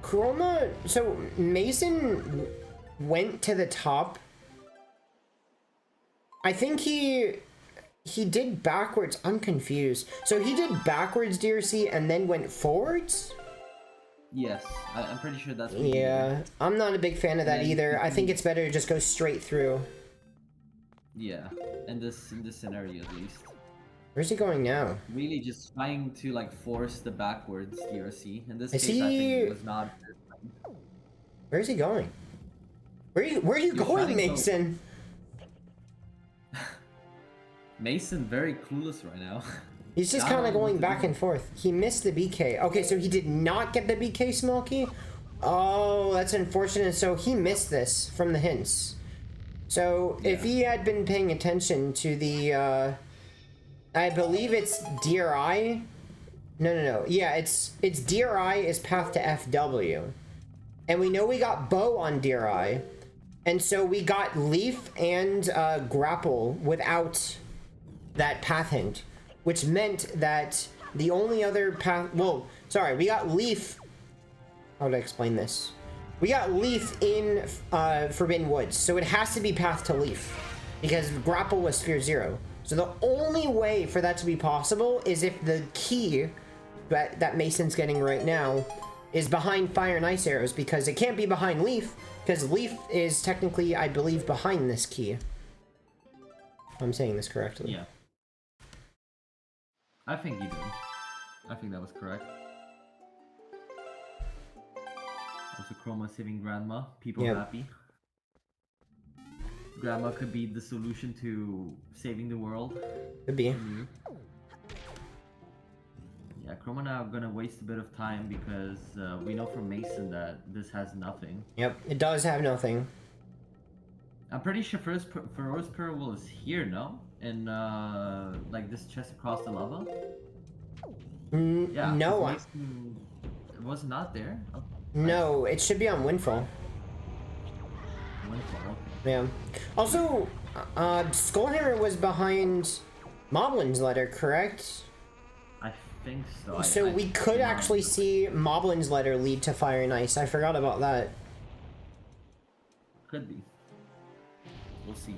Chroma, so Mason went to the top. I think he did backwards. I'm confused. So he did backwards DRC and then went forwards? Yes, I'm pretty sure that's what he Yeah, did. I'm not a big fan of that either. I think it's better to just go straight through. Yeah, in this scenario at least. Where's he going now? Really just trying to like force the backwards DRC. In this Is case, I he- think it was not. Where's he going? Where are you He was going, trying to go- Mason? Mason very clueless right now. He's just I don't kind of know what going to back do. and forth. He missed the BK. Okay, so he did not get the BK Smokey? Oh, that's unfortunate. So he missed this from the hints. So if Yeah. he had been paying attention to the, I believe it's DRI. No. Yeah, it's DRI is path to FW. And we know we got bow on DRI. And so we got leaf and grapple without that path hint, which meant that the only other path, well, sorry, we got leaf. How would I explain this? We got leaf in Forbidden Woods, so it has to be path to leaf because grapple was sphere 0. So the only way for that to be possible is if the key that Mason's getting right now is behind fire and ice arrows, because it can't be behind leaf because leaf is technically, I believe, behind this key. If I'm saying this correctly. Yeah. I think he did. I think that was correct. Also, Chroma saving Grandma. People Yep. happy. Grandma could be the solution to saving the world. Could be. Yeah, Chroma now gonna waste a bit of time because we know from Mason that this has nothing. Yep, it does have nothing. I'm pretty sure Rose Pearl is here, no? In like this chest across the lava. Yeah. No, 'cause Mason, it was not there. Oh, no, it should be on Windfall. Windfall, okay. Yeah. Also, Skullhammer was behind Moblin's letter, correct? I think so. So we could actually see Moblin's letter lead to Fire and Ice. I forgot about that. Could be. We'll see.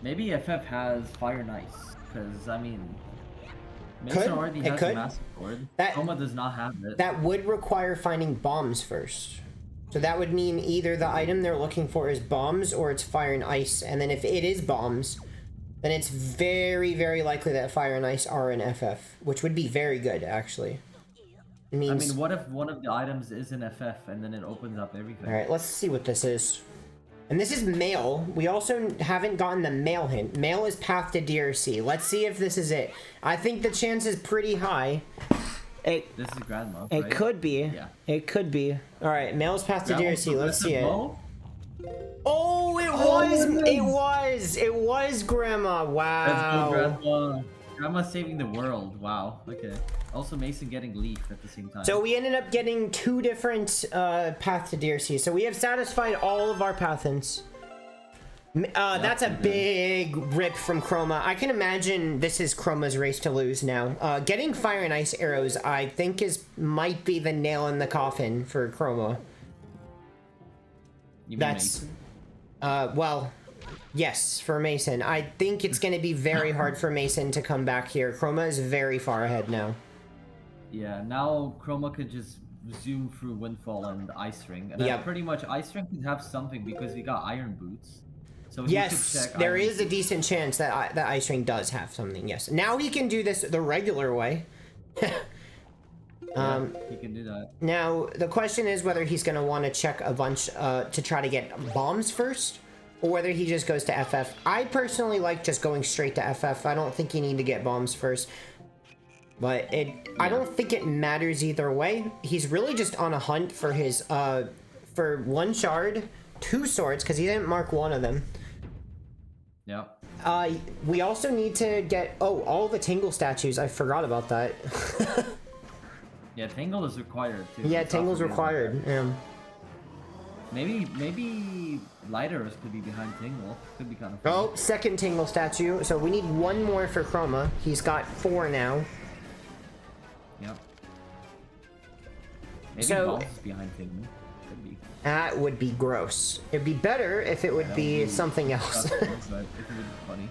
Maybe FF has Fire and Ice, because I mean, Mason Could. already It has could. a Massive Sword. That- Chroma does not have it. That would require finding bombs first. So that would mean either the item they're looking for is bombs or it's Fire and Ice. And then if it is bombs, then it's very, very likely that Fire and Ice are in FF, which would be very good, actually. It I means... mean, what if one of the items is in FF and then it opens up everything? Alright, let's see what this is. And this is mail. We also haven't gotten the mail hint. Mail is path to DRC. Let's see if this is it. I think the chance is pretty high. This is Grandma, It right? could be. Yeah. It could be. Alright, mail's path to That DRC. was Let's see it. Bow? Oh, it was! It was Grandma. Let's go, Wow. Grandma. Grandma's saving the world. Wow. Okay. Also, Mason getting Leaf at the same time. So we ended up getting 2 different path to DRC. So we have satisfied all of our path hints. That's a big rip from Chroma. I can imagine this is Chroma's race to lose now. Getting Fire and Ice arrows, I think, might be the nail in the coffin for Chroma. You mean That's, Mason? well, yes, for Mason. I think it's going to be very hard for Mason to come back here. Chroma is very far ahead now. Yeah, now Chroma could just zoom through Windfall and Ice Ring. And Yep. pretty much Ice Ring could have something because we got Iron Boots. So he Yes, could check there Iron is a Boots. decent chance that that Ice Ring does have something, yes. Now he can do this the regular way. Yeah, he can do that. Now, the question is whether he's going to want to check a bunch to try to get bombs first, or whether he just goes to FF. I personally like just going straight to FF. I don't think you need to get bombs first. But I don't think it matters either way. He's really just on a hunt for his, for 1 shard, 2 swords, because he didn't mark 1 of them. Yep. We also need to get, all the Tingle statues. I forgot about that. Yeah, Tangle is required too. Yeah, It's not Tingle's forgettable. required. Maybe Lighters could be behind Tingle. Could be kind of fun. Oh, second Tingle statue. So we need 1 more for Chroma. He's got 4 now. Yep. Maybe So- bombs behind him. Could be. That would be gross. It'd be better if it would That be would be something else. disgusting, but it would be funny.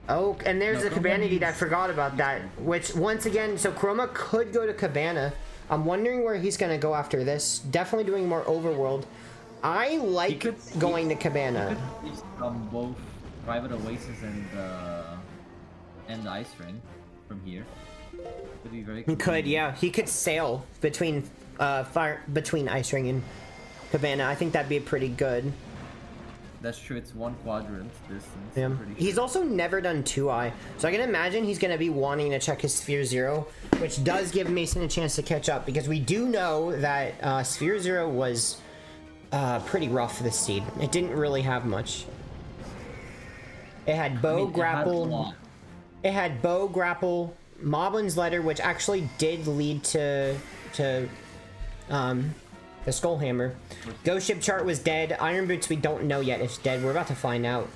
Oh, and there's No, the Chroma Cabana Deed. I needs- forgot about that. Which, once again, so Chroma could go to Cabana. I'm wondering where he's going to go after this. Definitely doing more overworld. I like going to Cabana. He could from both Private Oasis and Ice Ring from here. Could be very He could, yeah. He could sail between between Ice Ring and Cabana. I think that'd be pretty good. That's true, it's 1 quadrant distance. Yeah. I'm pretty He's sure. also never done 2i, so I can imagine he's going to be wanting to check his Sphere 0, which does give Mason a chance to catch up, because we do know that Sphere 0 was pretty rough this seed. It didn't really have much. It had bow, grapple. It had bow, grapple, Moblin's Letter, which actually did lead to the Skull Hammer. Ghost Ship Chart was dead. Iron Boots, we don't know yet if it's dead. We're about to find out.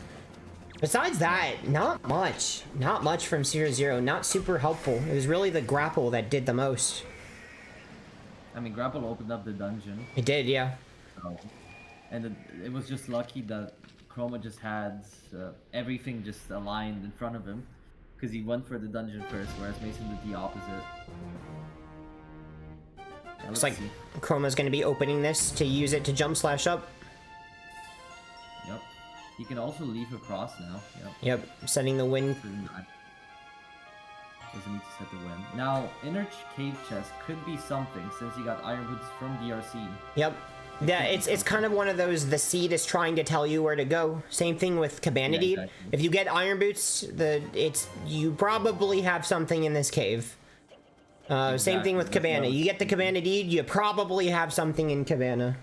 Besides that, not much. Not much from Sphere 0. Not super helpful. It was really the grapple that did the most. I mean, Grapple opened up the dungeon. It did, yeah. So, and it was just lucky that Chroma just had everything just aligned in front of him. Because he went for the dungeon first, whereas Mason did the opposite. Yeah, Looks let's like see. Chroma's going to be opening this to use it to jump slash up. Yep. He can also leave across now. Yep. Yep, setting the wind. Doesn't need to set the wind. Now, inner cave chest could be something since he got Iron Boots from DRC. Yep. Yeah, it's kind of one of those, the seed is trying to tell you where to go. Same thing with Cabana Deed. exactly. If you get Iron Boots, you probably have something in this cave. Same thing with Exactly, that's Cabana. what I You get the Cabana Deed, you probably have something in Cabana.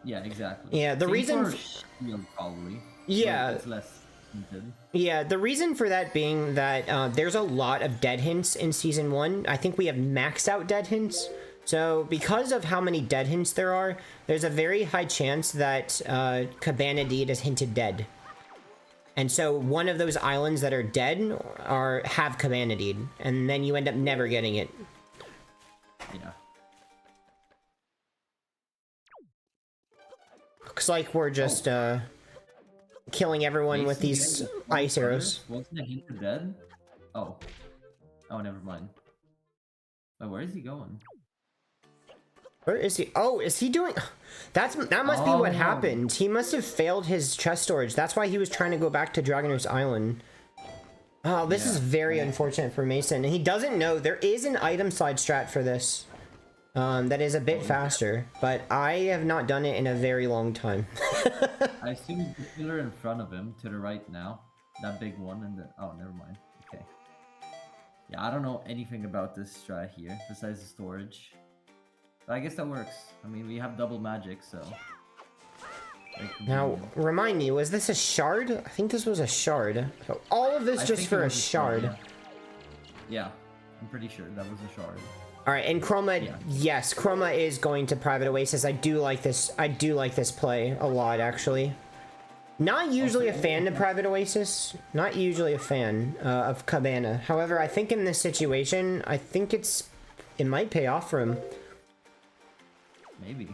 Yeah, exactly. Yeah, the Same reason- for Shield, probably. Yeah. But it's less hinted. Yeah, the reason for that being that there's a lot of dead hints in Season 1. I think we have maxed out dead hints. So, because of how many dead hints there are, there's a very high chance that Cabana Deed is hinted dead. And so, one of those islands that are dead have Cabana Deed, and then you end up never getting it. Yeah. Looks like we're just killing everyone with Mason these getting the ice arrows. Wasn't it hinted dead? Oh. Oh, never mind. Oh, where is he going? Where is he? Oh, is he doing... That must be what Oh. happened. He must have failed his chest storage. That's why he was trying to go back to Dragoner's Island. Oh, this is Yeah. very unfortunate for Mason. And he doesn't know. There is an item side strat for this. That is a bit faster. But I have not done it in a very long time. I assume it's the pillar in front of him, to the right now. That big one, and then... Oh, never mind. Okay. Yeah, I don't know anything about this strat here, besides the storage. But I guess that works. I mean, we have double magic, so... very Now, convenient. remind me, was this a shard? I think this was a shard. So all of this I just think for it a was shard. Yeah, I'm pretty sure that was a shard. All right, and Chroma, Yeah. yes, Chroma is going to Private Oasis. I do like this play a lot, actually. Not usually a fan of Private Oasis. Not usually a fan of Cabana. However, I think in this situation, I think it might pay off for him. Maybe.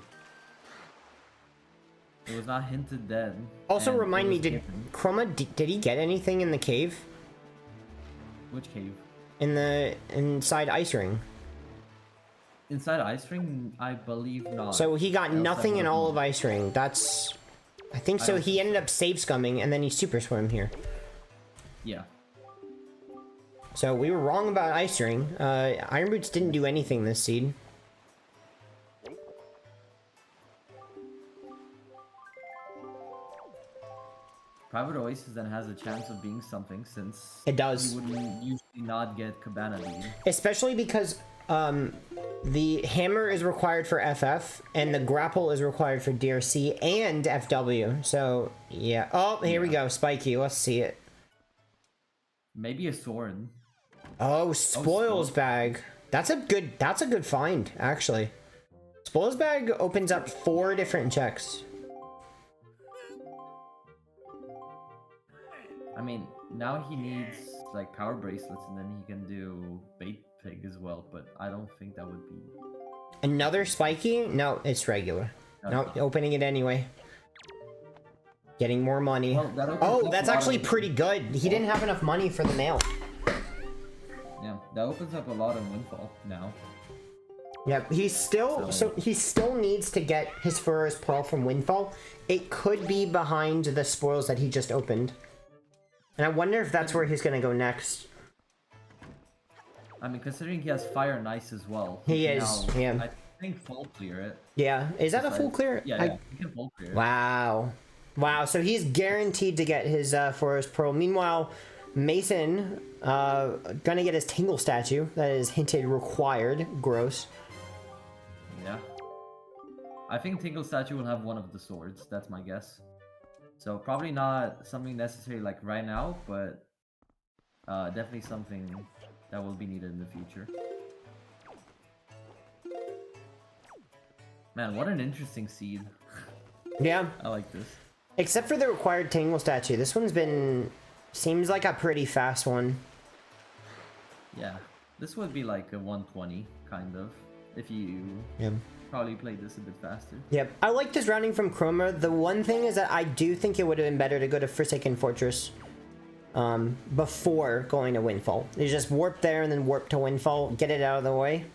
It was not hinted dead. Also, and it remind me, was did given. Chroma, did he get anything in the cave? Which cave? Inside Ice Ring. Inside Ice Ring, I believe not. So he got Else I nothing in would've all known. of Ice Ring. I think so. don't He think ended up save scumming, and then he super swam here. Yeah. So we were wrong about Ice Ring. Iron Boots didn't do anything this seed. Private Oasis then has a chance of being something since It does. you would usually not get Cabana Deed. Especially because the hammer is required for FF, and the grapple is required for DRC and FW. So, yeah. Oh, here we go. Spiky. Let's see it. Maybe a sword. Oh, Spoils Spoils. Bag. That's a good find, actually. Spoils Bag opens up 4 different checks. I mean, now he needs like power bracelets, and then he can do pig as well, but I don't think that would be... Another spiky? No, it's regular. No, opening it anyway. Getting more money. Well, oh, that's actually pretty good. He didn't have enough money for the mail. Yeah, that opens up a lot of windfall now. Yep, he's still so he still needs to get his first pearl from Windfall. It could be behind the spoils that he just opened. And I wonder if that's where he's gonna go next. I mean, considering he has Fire and Ice as well. He is, now, yeah. I think full clear it. Yeah, is that a full clear? Yeah, he can full clear it. Wow. Wow, so he's guaranteed to get his Forest Pearl. Meanwhile, Mason, gonna get his Tingle statue. That is hinted required. Gross. Yeah. I think Tingle statue will have one of the swords. That's my guess. So probably not something necessary like right now, but definitely something that will be needed in the future. Man, what an interesting seed. Yeah. I like this. Except for the required Tingle statue. This one's been... seems like a pretty fast one. Yeah. This would be like a 120, kind of. If you probably played this a bit faster. Yep. I like this rounding from Chroma. The one thing is that I do think it would have been better to go to Forsaken Fortress before going to Windfall. You just warp there and then warp to Windfall, get it out of the way.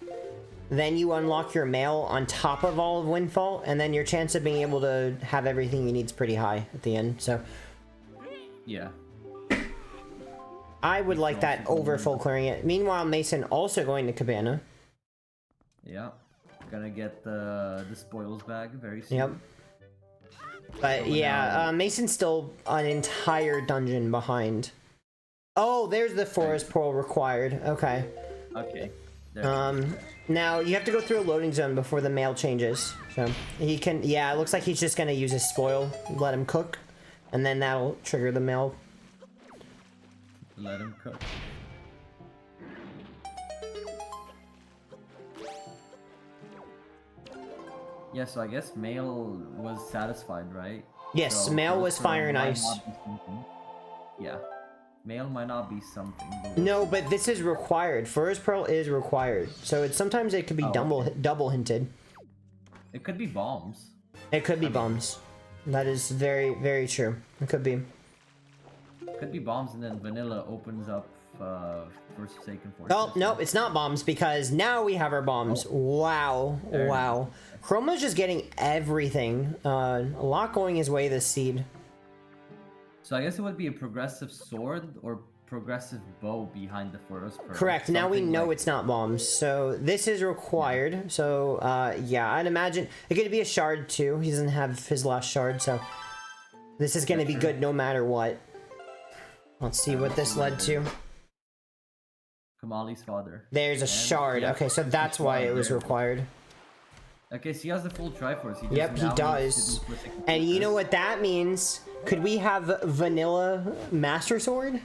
Then you unlock your mail on top of all of Windfall, and then your chance of being able to have everything you need is pretty high at the end, so... Yeah. I would like that over full clearing it. Meanwhile, Mason also going to Cabana. Yeah. Gonna get the spoils bag very soon. Yep. But yeah, Mason's still an entire dungeon behind. Oh, there's the Forest Pearl required. Okay. Okay. Now you have to go through a loading zone before the mail changes. So he can, yeah, it looks like he's just gonna use his spoil, let him cook, and then that'll trigger the mail. Let him cook. Yeah, so I guess mail was satisfied, right? Yes, so mail was Fire and Ice. Yeah. Mail might not be something. No, but this is required. Forest Pearl is required. So it's sometimes it could be double hinted. It could be bombs. It could be bombs. That is very, very true. It could be. Could be bombs, and then vanilla opens up Forsaken Fortress. Oh, no, it's not bombs, because now we have our bombs. Oh. Wow. There wow. Chroma's just getting everything. A lot going his way this seed. So I guess it would be a progressive sword or progressive bow behind the Forest Pearl. Correct. Now we know it's not bombs. So this is required. Yeah. So yeah, I'd imagine it could be a shard too. He doesn't have his last shard, so this is going to be good no matter what. Let's see what this led to. Kamali's father. There's a shard. Okay, so that's why it was required. Okay, so he has the full Triforce. Yep, he does. And you know what that means? Could we have Vanilla Master Sword?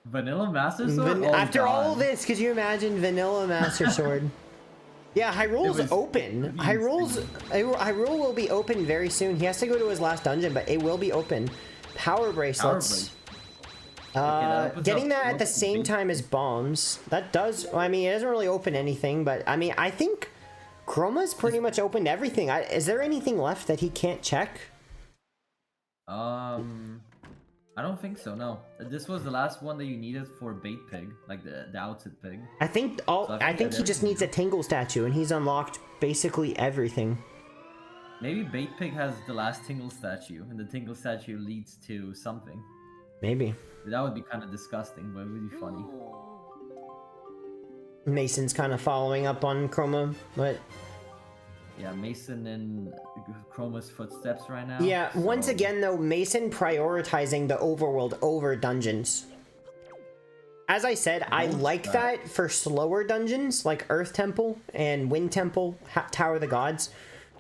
Vanilla Master Sword? After all this, could you imagine Vanilla Master Sword? Yeah, Hyrule's open. Hyrule will be open very soon. He has to go to his last dungeon, but it will be open. Power bracelets. Getting that at the same time as bombs, that does, I mean, it doesn't really open anything, but I mean, I think Chroma's pretty much opened everything. Is there anything left that he can't check? I don't think so, no. This was the last one that you needed for Bait Pig, like the outed pig. I think he just needs a Tingle statue, and he's unlocked basically everything. Maybe Bait Pig has the last Tingle statue, and the Tingle statue leads to something. Maybe. That would be kind of disgusting, but it would be funny. Mason's kind of following up on Chroma, but... Yeah, Mason in Chroma's footsteps right now. Yeah, so... once again though, Mason prioritizing the overworld over dungeons. As I said, I like that for slower dungeons, like Earth Temple and Wind Temple, Tower of the Gods.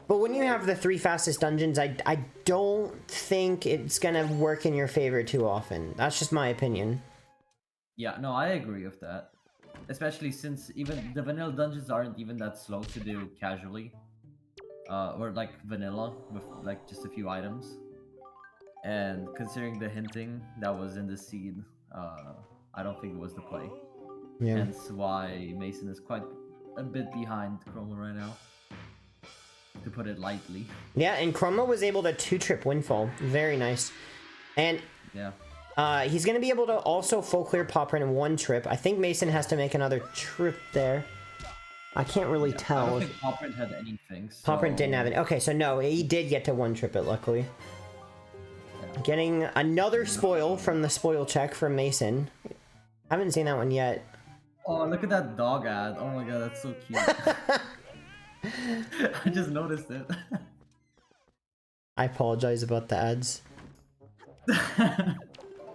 But when you have the 3 fastest dungeons, I don't think it's gonna work in your favor too often. That's just my opinion. Yeah, no, I agree with that. Especially since even the vanilla dungeons aren't even that slow to do casually. Or like vanilla, with like just a few items. And considering the hinting that was in the seed, I don't think it was the play. Yeah. Hence why Mason is quite a bit behind Chroma right now, to put it lightly. Yeah, and Chroma was able to 2-trip Windfall. Very nice. And Yeah. he's going to be able to also full clear Popper in 1 trip. I think Mason has to make another trip there. I can't really tell. I don't think Popper had anything. So... Popper didn't have it. Okay, so no, he did get to 1-trip it, luckily. Yeah. Getting another spoil from the spoil check from Mason. Haven't seen that one yet. Oh, look at that dog ad. Oh my god, that's so cute. I just noticed it. I apologize about the ads.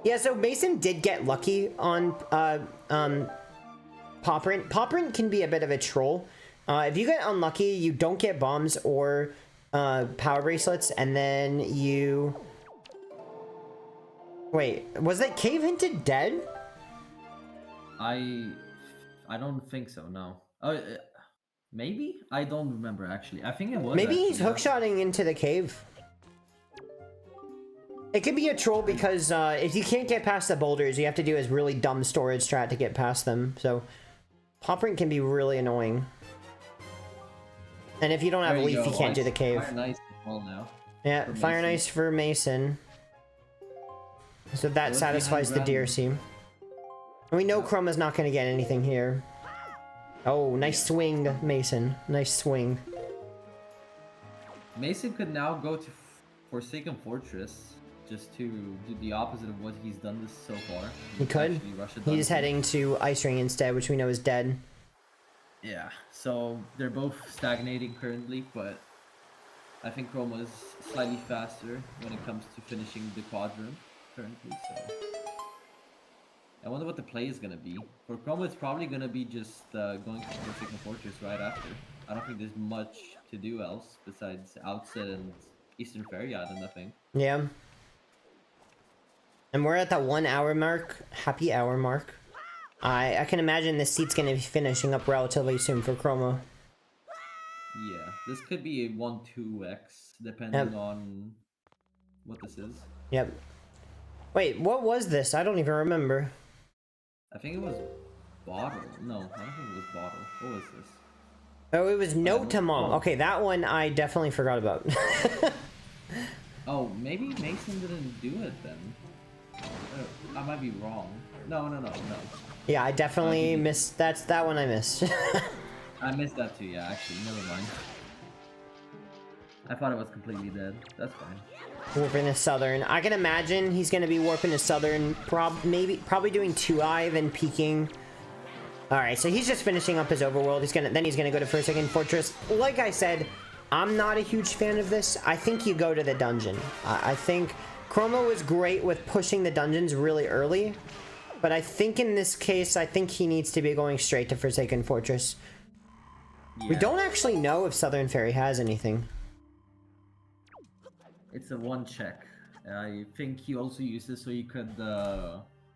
Yeah, so Mason did get lucky on Popprint. Popprint can be a bit of a troll. If you get unlucky, you don't get bombs or power bracelets, and then you... Wait, was that cave hinted dead? I don't think so, no. Oh, maybe? I don't remember, actually. I think it was. Maybe he's hookshotting into the cave. It could be a troll because if you can't get past the boulders, you have to do his really dumb storage strat to get past them. So, Popprint can be really annoying. And if you don't have a leaf, you can't do the cave. Fire nice well now. Yeah, fire nice for Mason. So that satisfies the DRC. We know Chroma's not going to get anything here. Oh, nice swing, Mason. Nice swing. Mason could now go to Forsaken Fortress just to do the opposite of what he's done this so far. He could. He's heading to Ice Ring instead, which we know is dead. Yeah, so they're both stagnating currently, but I think Chroma is slightly faster when it comes to finishing the quadrant currently, so... I wonder what the play is going to be. For Chroma, it's probably going to be just going to Forsaken Fortress right after. I don't think there's much to do else besides Outset and Eastern Fairy Island, I think. Yeah. And we're at that 1 hour mark. Happy hour mark. I can imagine this seat's going to be finishing up relatively soon for Chroma. Yeah, this could be a 1-2x, depending on what this is. Yep. Wait, what was this? I don't even remember. I think it was Bottle. No, I don't think it was Bottle. What was this? Oh, it was Note to Mom. Okay, that one I definitely forgot about. Oh, maybe Mason didn't do it then. I might be wrong. No. Yeah, I definitely missed. That one I missed. I missed that too, yeah, actually. Never mind. I thought it was completely dead. That's fine. Warping to Southern. I can imagine he's going to be warping to Southern, probably doing 2-eye, then peeking. Alright, so he's just finishing up his overworld. Then he's gonna go to Forsaken Fortress. Like I said, I'm not a huge fan of this. I think you go to the dungeon. I think Chroma was great with pushing the dungeons really early, but I think in this case, I think he needs to be going straight to Forsaken Fortress. Yeah. We don't actually know if Southern Fairy has anything. It's a 1 check. I think he also used this so you could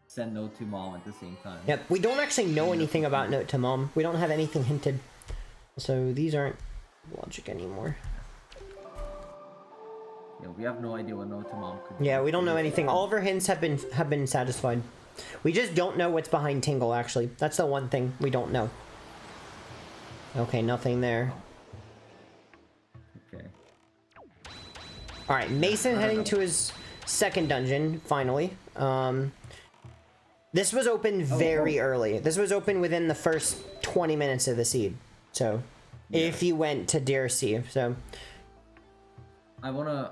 send Note to Mom at the same time. Yep, we don't actually know anything about Note to Mom. We don't have anything hinted. So these aren't logic anymore. Yeah, we have no idea what Note to Mom could do. Yeah, we don't know anything. All of our hints have been satisfied. We just don't know what's behind Tingle, actually. That's the one thing we don't know. Okay, nothing there. Okay. Alright, Mason heading to his second dungeon, finally. This was open very early. This was open within the first 20 minutes of the seed. So, if you went to DRC, so... I wanna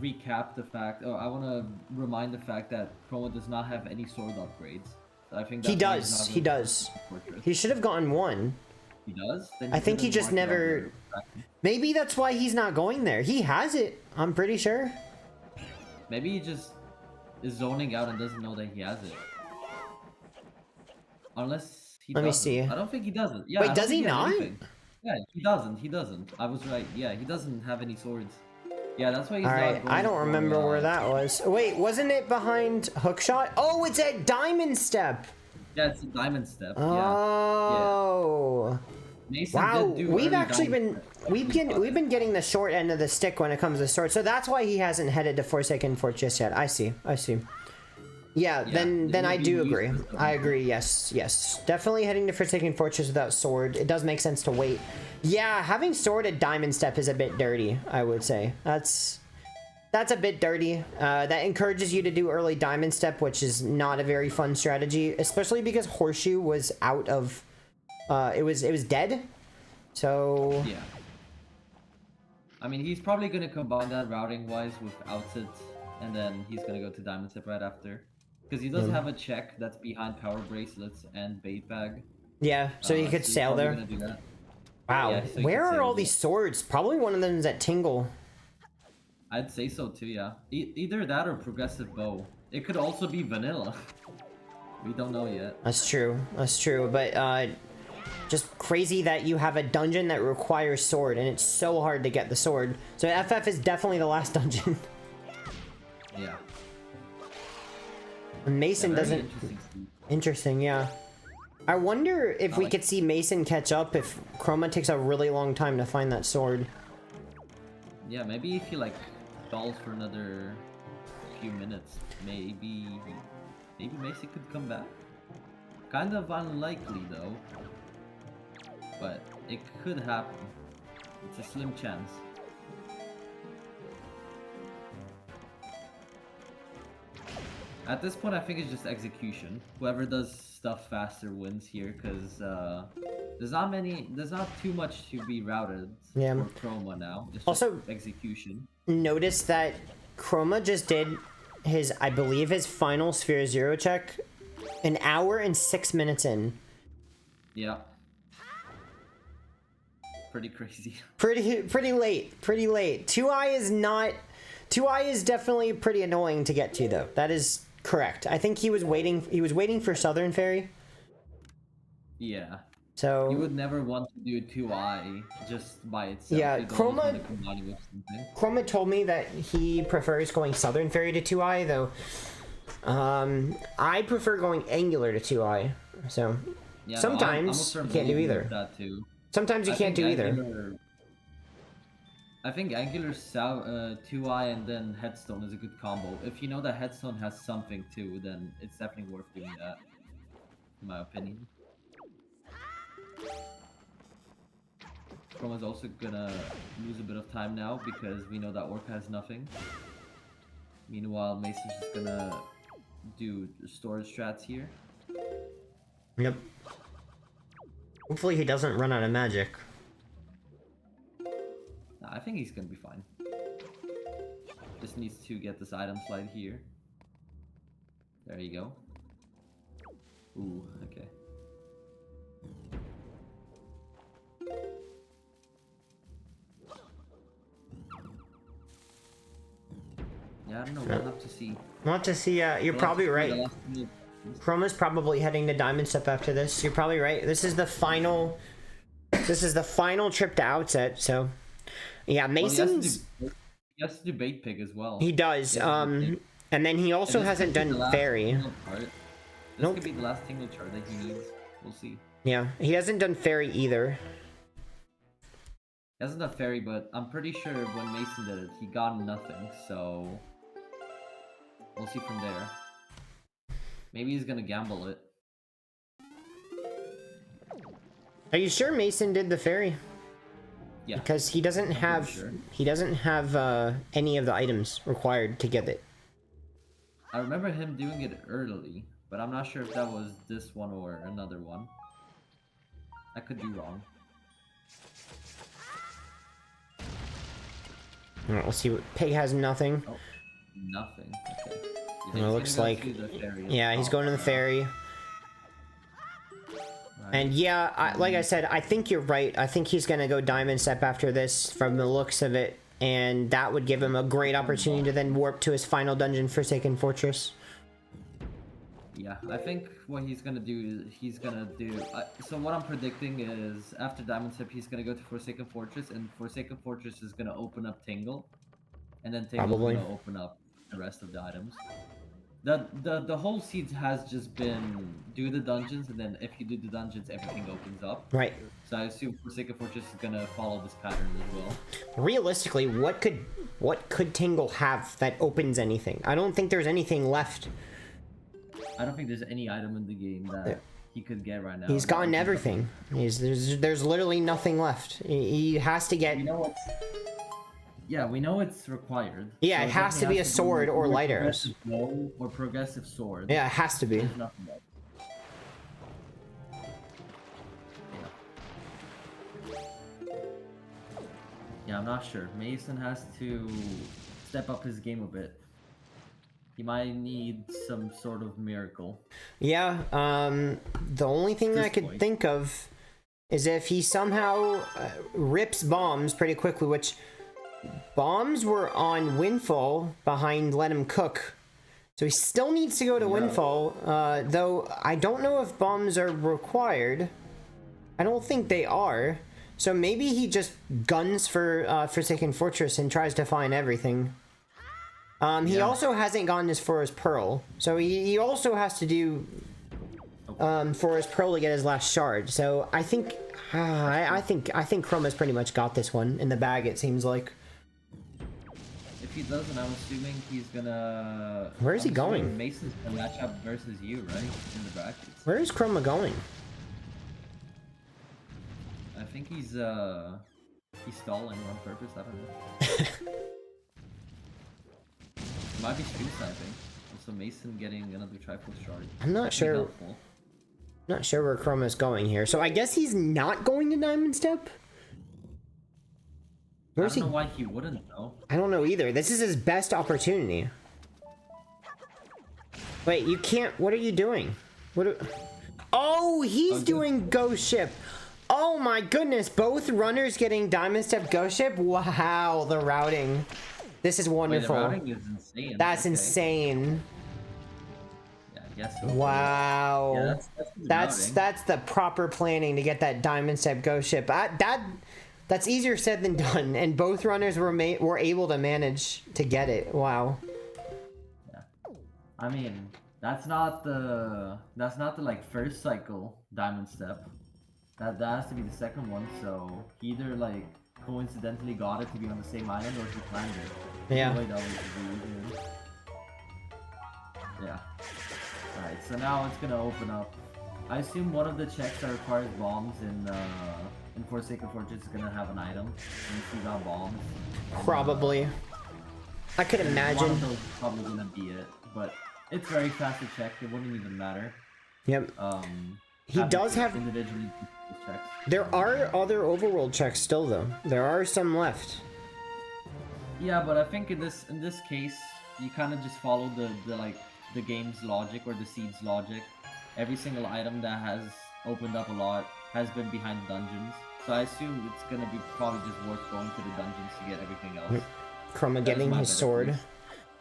recap the fact, or I wanna remind the fact that Chroma does not have any sword upgrades. So I think he does. He should have gotten one. He does? Then I think he just never... Maybe that's why he's not going there. He has it, I'm pretty sure. Maybe he just is zoning out and doesn't know that he has it. Unless he doesn't. Let me see. I don't think he doesn't. Yeah, wait, does he not? Yeah, he doesn't. I was right. Yeah, he doesn't have any swords. Yeah, that's why he's Alright, I don't remember where that was. Wait, wasn't it behind Hookshot? Oh, it's at Diamond Step! Yeah, it's a Diamond Step. Oh. Yeah. Mason wow, we've actually been we've been getting the short end of the stick when it comes to swords. So that's why he hasn't headed to Forsaken Fortress yet. I see. Yeah, then it I would be do agree. useless. I agree. Yes, yes. Definitely heading to Forsaken Fortress without sword. It does make sense to wait. Yeah, having sword at Diamond Step is a bit dirty, I would say. That's a bit dirty. That encourages you to do early Diamond Step, which is not a very fun strategy, especially because Horseshoe was out of it was dead. So Yeah. I mean, he's probably gonna combine that routing wise with Outset, and then he's gonna go to Diamond Step right after. Because he does have a check that's behind Power Bracelets and Bait Bag. yeah, so you could he's sail probably there. gonna do that. Wow, Yeah, so you where could are sail all there. these swords? Probably one of them is at Tingle. I'd say so too, yeah. Either that or Progressive Bow. It could also be Vanilla. We don't know yet. That's true. That's true. But just crazy that you have a dungeon that requires sword, and it's so hard to get the sword. So FF is definitely the last dungeon. Yeah. And Mason Very doesn't. interesting Steve. Interesting, yeah. I wonder if we like- could see Mason catch up if Chroma takes a really long time to find that sword. Yeah, maybe if he like stalls for another few minutes, maybe Mason could come back. Kind of unlikely though, but it could happen. It's a slim chance. At this point, I think it's just execution. Whoever does stuff faster wins here, because there's not too much to be routed Yeah. for Chroma now. It's just Also- execution. Notice that Chroma just did his, I believe, his final Sphere Zero check an hour and 6 minutes in. Yeah. Pretty crazy. Pretty late. Pretty late. 2i is not. 2i is definitely pretty annoying to get to, though. That is correct. I think he was waiting. He was waiting for Southern Ferry. Yeah. So You would never want to do 2i just by itself. Yeah, You'd always Chroma- want to combine it with something. Chroma told me that he prefers going Southern Ferry to 2i, though. I prefer going Angular to 2i. So Yeah, no, sometimes I'm a you can't do believer either. of That too. Sometimes you I can't do think either. Angular- I think Angular 2i and then Headstone is a good combo. If you know that Headstone has something too, then it's definitely worth doing that, in my opinion. Chroma's also gonna lose a bit of time now because we know that Orca has nothing. Meanwhile, Mason's just gonna do storage strats here. Yep. Hopefully he doesn't run out of magic. Nah, I think he's gonna be fine. Just needs to get this item slide here. There you go. Ooh, okay. Yeah, I don't know. We'll have to see. Not to see, you're We'll have probably to see right. the last minute. Chroma's probably heading to Diamond Step after this. You're probably right. This is the final. This is the final trip to Outset. So, yeah, Well, Mason's. he has to do bait pig as well. He does. He has to do bait pig. And then he also And this hasn't could be the done last Fairy. tingle chart. This Nope. could be the last tingle chart that he needs. We'll see. Yeah, he hasn't done Fairy either. He hasn't done fairy, but I'm pretty sure when Mason did it, he got nothing. So we'll see from there. Maybe he's gonna gamble it. Are you sure Mason did the Fairy? Yeah. Because he doesn't pretty have. sure. He doesn't have any of the items required to get it. I remember him doing it early, but I'm not sure if that was this one or another one. I could be wrong. Alright, we'll see. What Pig has nothing. Oh, nothing. Okay. Yeah, It he's looks gonna go like- to the fairy as Yeah, he's well. going to the Fairy. Right. And yeah, like I said, I think you're right. I think he's gonna go Diamond Step after this, from the looks of it, and that would give him a great opportunity to then warp to his final dungeon, Forsaken Fortress. Yeah, I think what he's gonna do is he's gonna do. So what I'm predicting is after Diamond Step, he's gonna go to Forsaken Fortress, and Forsaken Fortress is gonna open up Tingle, and then Tingle's Probably. gonna open up the rest of the items. The whole seed has just been do the dungeons, and then if you do the dungeons, everything opens up. Right. So I assume Forsaken Fortress is gonna follow this pattern as well. Realistically, what could Tingle have that opens anything? I don't think there's anything left I don't think there's any item in the game that he could get right now. He's gotten everything. There's literally nothing left. He has to get. We know what's. Yeah, we know it's required. Yeah, so it has to be a sword or light arrows. Or progressive sword. Yeah, it has to be. There's nothing else. Yeah, I'm not sure. Mason has to step up his game a bit. He might need some sort of miracle. Yeah, the only thing that I could think of is if he somehow rips bombs pretty quickly, which bombs were on Windfall behind Let Him Cook. So he still needs to go to Windfall, though I don't know if bombs are required. I don't think they are. So maybe he just guns for Forsaken Fortress and tries to find everything. He also hasn't gone as far as Pearl, so he also has to do for his Pearl to get his last shard. So I think I think Chroma's pretty much got this one in the bag. It seems like. If he doesn't, I'm assuming he's gonna. Where is he going? Mason's gonna match up versus you, right? In the brackets. Where is Chroma going? I think he's stalling on purpose. I don't know. Might be stream sniping. Also, Mason getting another triple shard. I'm not sure. Not sure where Chroma's going here. So I guess he's not going to Diamond Step. I don't know why he wouldn't though. I don't know either. This is his best opportunity. Wait, you can't. What are you doing? Oh, he's doing Ghost Ship. Oh my goodness! Both runners getting Diamond Step Ghost Ship. Wow, the routing. This is wonderful. Wait, the routing is insane. That's insane. Yeah, I guess so. Wow. Yeah, that's the proper planning to get that Diamond Step Ghost Ship. That's easier said than done, and both runners were able to manage to get it. Wow. Yeah. I mean, that's not the like first cycle Diamond Step. That has to be the second one. So he either like coincidentally got it to be on the same island, or he planned it. Yeah. Yeah. Alright, so now it's gonna open up. I assume one of the checks that requires bombs in Forsaken Fortress is gonna have an item. Since he got bombs. Probably. I could imagine. One of those is probably gonna be it, but it's very fast to check. It wouldn't even matter. Yep. He does have individually checks. There are other overworld checks still, though. There are some left. Yeah, but I think in this case, you kind of just follow the game's logic or the seed's logic. Every single item that has opened up a lot has been behind dungeons. So I assume it's gonna be probably just worth going to the dungeons to get everything else. Chroma getting his sword.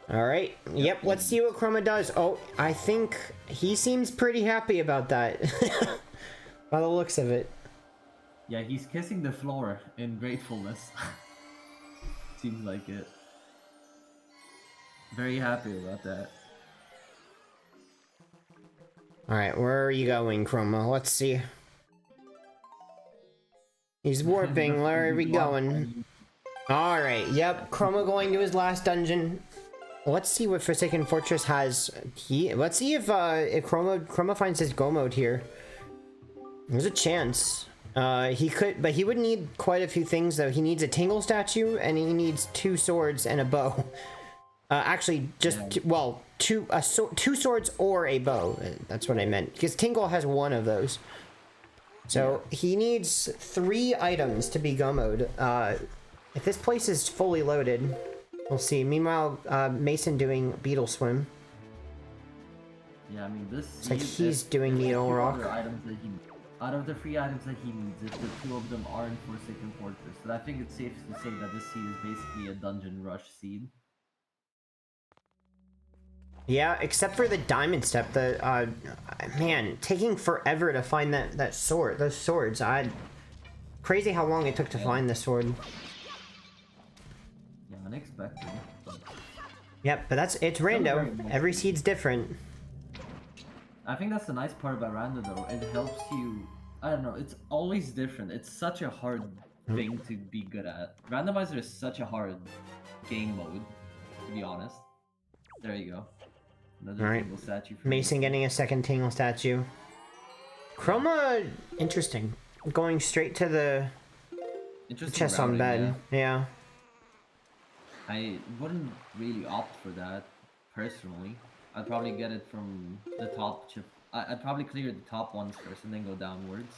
Alright, yep, let's see what Chroma does. Oh, I think he seems pretty happy about that. By the looks of it. Yeah, he's kissing the floor in gratefulness. Seems like it. Very happy about that. Alright, where are you going, Chroma? Let's see. He's warping, where are we going? Alright, yep, Chroma going to his last dungeon. Let's see what Forsaken Fortress has. Let's see if Chroma finds his go mode here. There's a chance. He could, but he would need quite a few things though. He needs a Tingle statue, and he needs 2 swords and a bow. Actually, just two swords or a bow. That's what I meant. Because Tingle has 1 of those. So he needs 3 items to be go mode. If this place is fully loaded. We'll see. Meanwhile, Mason doing Beetle Swim. Yeah, I mean this. It's like he's doing Needle Rock. Out of the 3 items that he needs, if the 2 of them are in Forsaken Fortress, but I think it's safe to say that this seed is basically a dungeon rush seed. Yeah, except for the Diamond Step. The man, taking forever to find that sword. Those swords. Crazy how long it took to find the sword. Unexpected. Yep, but it's random. Every seed's different. I think that's the nice part about random though. It helps you. I don't know. It's always different. It's such a hard thing to be good at. Randomizer is such a hard game mode, to be honest. There you go. Another All right. tingle statue. For Mason getting a second tingle statue. Chroma, interesting. Going straight to the chest on bed. Yeah. I wouldn't really opt for that, personally. I'd probably get it from the top chip. I'd probably clear the top ones first and then go downwards.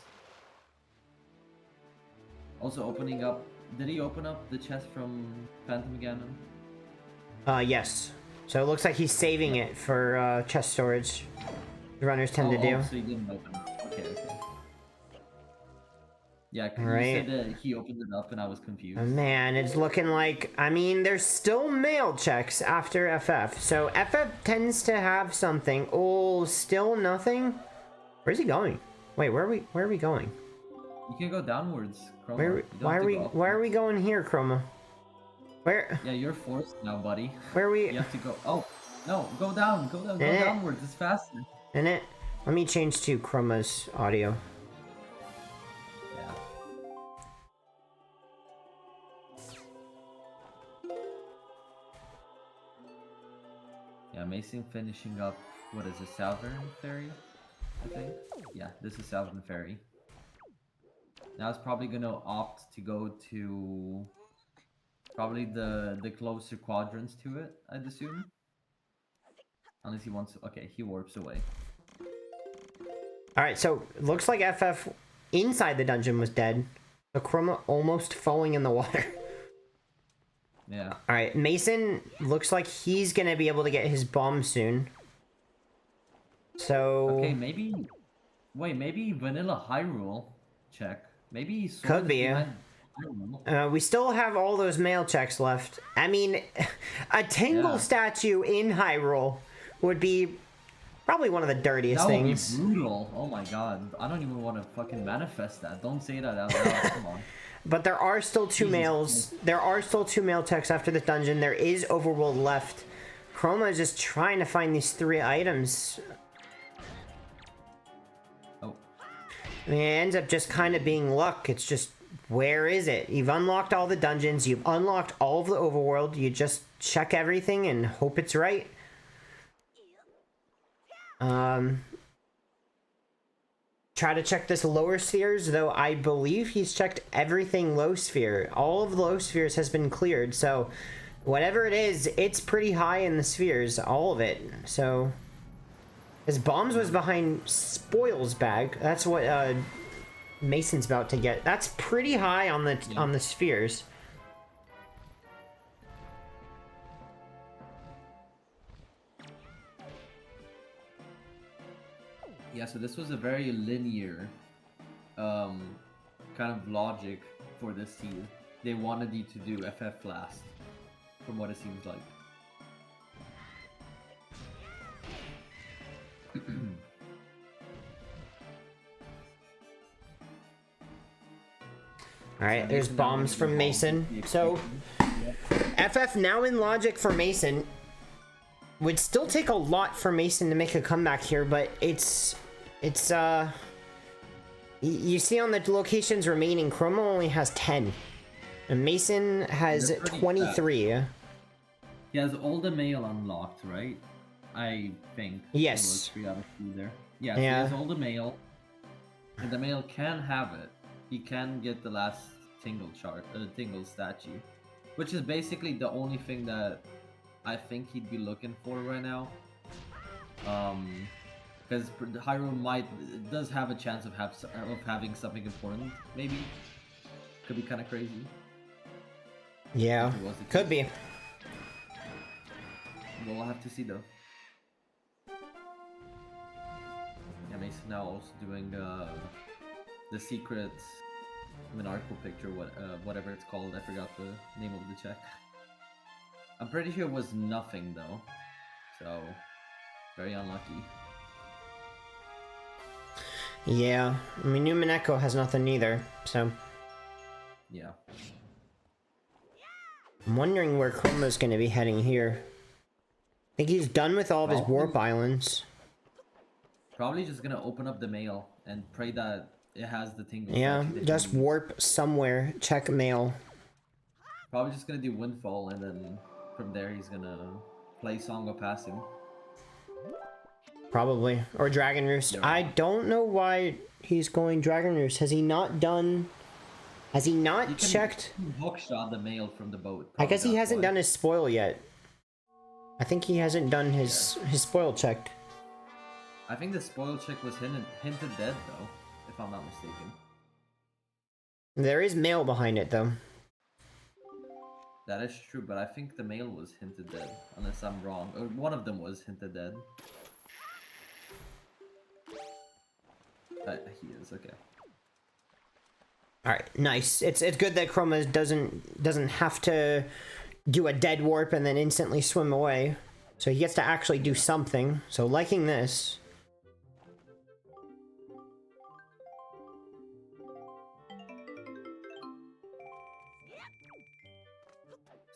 Also opening up... Did he open up the chest from Phantom Ganon? Yes. So it looks like he's saving it for chest storage. The runners tend to do. Oh, so he didn't open it. Okay. Yeah, because Right. you said that he opened it up and I was confused. Man, it's looking like... I mean, there's still mail checks after FF. So FF tends to have something. Oh, still nothing? Where's he going? Wait, where are we going? You can go downwards, Chroma. Why are we going here, Chroma? Where? Yeah, you're forced now, buddy. Where are we? You have to go... Oh, no, go downwards, it's faster. In it? Let me change to Chroma's audio. Yeah. Yeah, Mason finishing up, what is it, Southern Ferry? I think? Yeah, this is Southern Ferry. Now it's probably gonna opt to go to probably the closer quadrants to it, I'd assume. Unless he wants to, okay, he warps away. Alright, so looks like FF inside the dungeon was dead. The Chroma almost falling in the water. Yeah. Alright, Mason looks like he's gonna be able to get his bomb soon. So... Okay, maybe... Wait, maybe Vanilla Hyrule check. Maybe he's could be. We still have all those mail checks left. I mean, a Tingle statue in Hyrule would be probably one of the dirtiest things. That would be brutal. Oh my god. I don't even want to fucking manifest that. Don't say that out loud. Come on. But there are still two mails. There are still two mail checks after the dungeon. There is overworld left. Chroma is just trying to find these 3 items. Oh. I mean, it ends up just kind of being luck. It's just, where is it? You've unlocked all the dungeons. You've unlocked all of the overworld. You just check everything and hope it's right. Try to check this lower spheres, though I believe he's checked everything low sphere. All of the low spheres has been cleared, so whatever it is, it's pretty high in the spheres, all of it. So his bombs was behind Spoil's bag. That's what Mason's about to get. That's pretty high on the spheres. Yeah, so this was a very linear kind of logic for this tier. They wanted you to do FF last, from what it seems like. Alright, there's bombs from Mason. So, FF now in logic for Mason. Would still take a lot for Mason to make a comeback here, but it's you see on the locations remaining, Chroma only has 10. And Mason has 23. He has all the mail unlocked, right? I think. Yes. 3 out of 2 there. Yeah, so he has all the mail. And the mail can have it. He can get the last tingle statue. Which is basically the only thing that I think he'd be looking for right now. Because Hyrule does have a chance of having something important, maybe. Could be kind of crazy. Yeah, could be. We'll have to see though. Yeah, Mason now also doing the secret Minarco picture, whatever it's called. I forgot the name of the check. I'm pretty sure it was nothing though, so very unlucky. Yeah, I mean, New Mineko has nothing either, so. Yeah. I'm wondering where Chroma's gonna be heading here. I think he's done with all of his warp islands. Probably just gonna open up the mail and pray that it has the tingle. Yeah, just warp somewhere, check mail. Probably just gonna do Windfall, and then from there he's gonna play Song of Passing. Probably. Or Dragon Roost. Yeah. I don't know why he's going Dragon Roost. Has he not done... Has he not checked... Hookshot the mail from the boat. I guess he hasn't why. done his spoil yet. I think he hasn't done his spoil check. I think the spoil check was hinted dead, though, if I'm not mistaken. There is mail behind it, though. That is true, but I think the mail was hinted dead, unless I'm wrong. Or one of them was hinted dead. He is, okay. Alright, nice. It's good that Chroma doesn't have to do a dead warp and then instantly swim away. So he gets to actually do something. So liking this.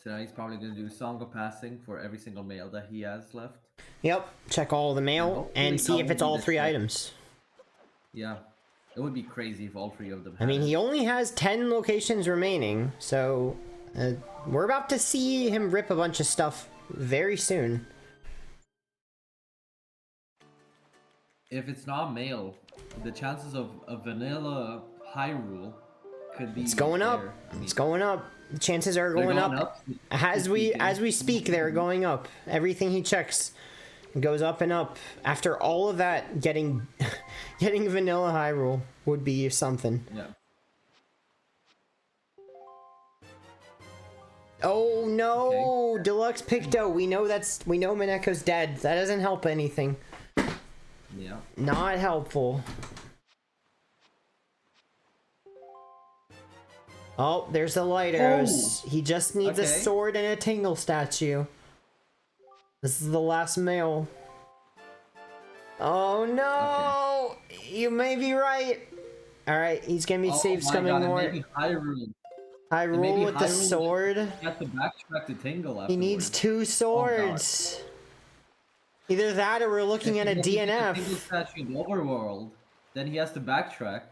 So now he's probably going to do Song of Passing for every single mail that he has left. Yep, check all the mail and see if it's all 3 items. Yeah, it would be crazy if all 3 of them I mean, he only has 10 locations remaining, so we're about to see him rip a bunch of stuff very soon. If it's not mail, the chances of a vanilla Hyrule could be... It's going up. I mean, It's going up. The chances are going up. As we speak, they're going up. Everything he checks goes up and up. After all of that, getting vanilla Hyrule would be something. Yeah. Oh no, Okay. Deluxe Picto. We know Mineko's dead. That doesn't help anything. Yeah. Not helpful. Oh, there's the light arrows. He just needs a sword and a Tingle statue. This is the last mail. Oh no! Okay. You may be right. Alright, he's gonna be saves coming more. Hyrule with the sword. He has to backtrack to Tingle afterwards. He needs 2 swords. Either that or we're looking at a DNF. Tingle statue in the overworld, then he has to backtrack.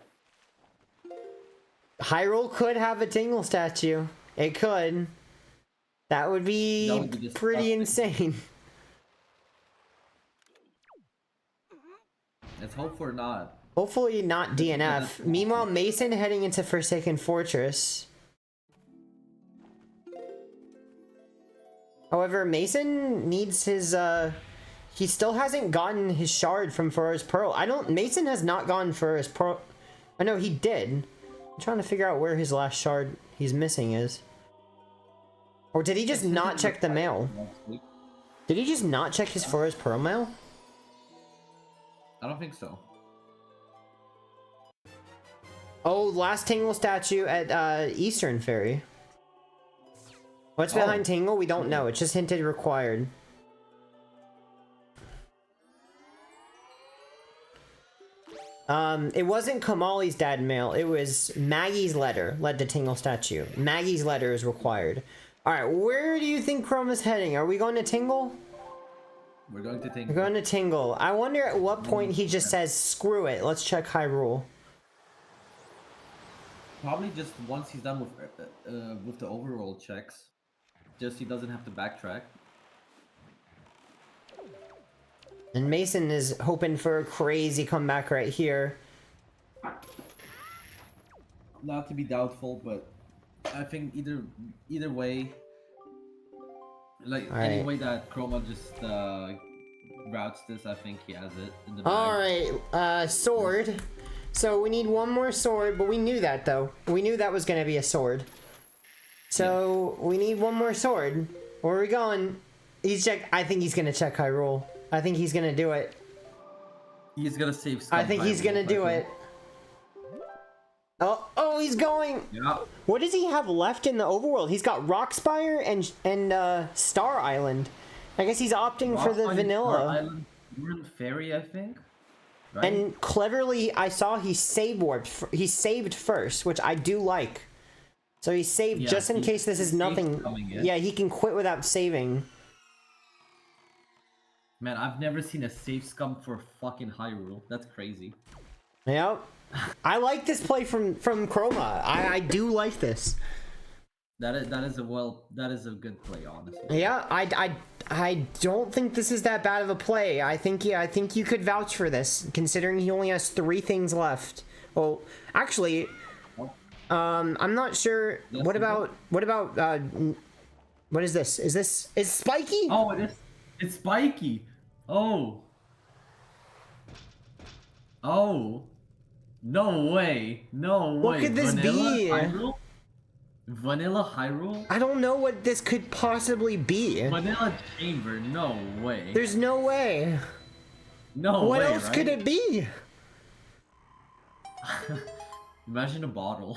Hyrule could have a Tingle statue. It could. That would be pretty insane. Let's hope for not. Hopefully not DNF. Meanwhile, Mason heading into Forsaken Fortress. However, Mason needs his, he still hasn't gotten his shard from Furrow's Pearl. Mason has not gotten Furrow's Pearl. I know he did. I'm trying to figure out where his last shard he's missing is. Or did he just not check the mail? Did he just not check his Furrow's Pearl mail? I don't think so. Oh, last Tingle statue at Eastern Ferry. What's behind Tingle? We don't know. It's just hinted required. It wasn't Kamali's dad mail. It was Maggie's letter led to Tingle statue. Maggie's letter is required. Alright, where do you think Chroma's heading? Are we going to Tingle? We're going to Tingle. We're going to Tingle. I wonder at what point he just says, screw it, let's check Hyrule. Probably just once he's done with the overall checks. Just he doesn't have to backtrack. And Mason is hoping for a crazy comeback right here. Not to be doubtful, but I think either way, like any way that Chroma just routes this, I think he has it in the bag. Alright, sword. So we need one more sword, but we knew that though. We knew that was gonna be a sword. So we need one more sword. Where are we going? I think he's gonna check Hyrule. I think he's gonna do it. He's gonna save Scum. I think he's gonna do it. Oh, he's going! Yeah. What does he have left in the overworld? He's got Rockspire and Star Island. I guess he's opting for the vanilla. Star Island, Ruined Fairy, I think. Right? And cleverly, I saw he save warped. He saved first, which I do like. So he saved just in case this is nothing. Yeah, he can quit without saving. Man, I've never seen a save scum for fucking Hyrule. That's crazy. Yep. I like this play from Chroma. I do like this. That is a good play, honestly. Yeah, I don't think this is that bad of a play. I think you could vouch for this, considering he only has 3 things left. Well, actually, I'm not sure. Yes, What about what is this? Is Spiky? Oh, it's Spiky. Oh. Oh. No way. No way. What could this be? Hyrule? Vanilla Hyrule? I don't know what this could possibly be. Vanilla Chamber? No way. There's no way. No what way, else right? could it be? Imagine a bottle.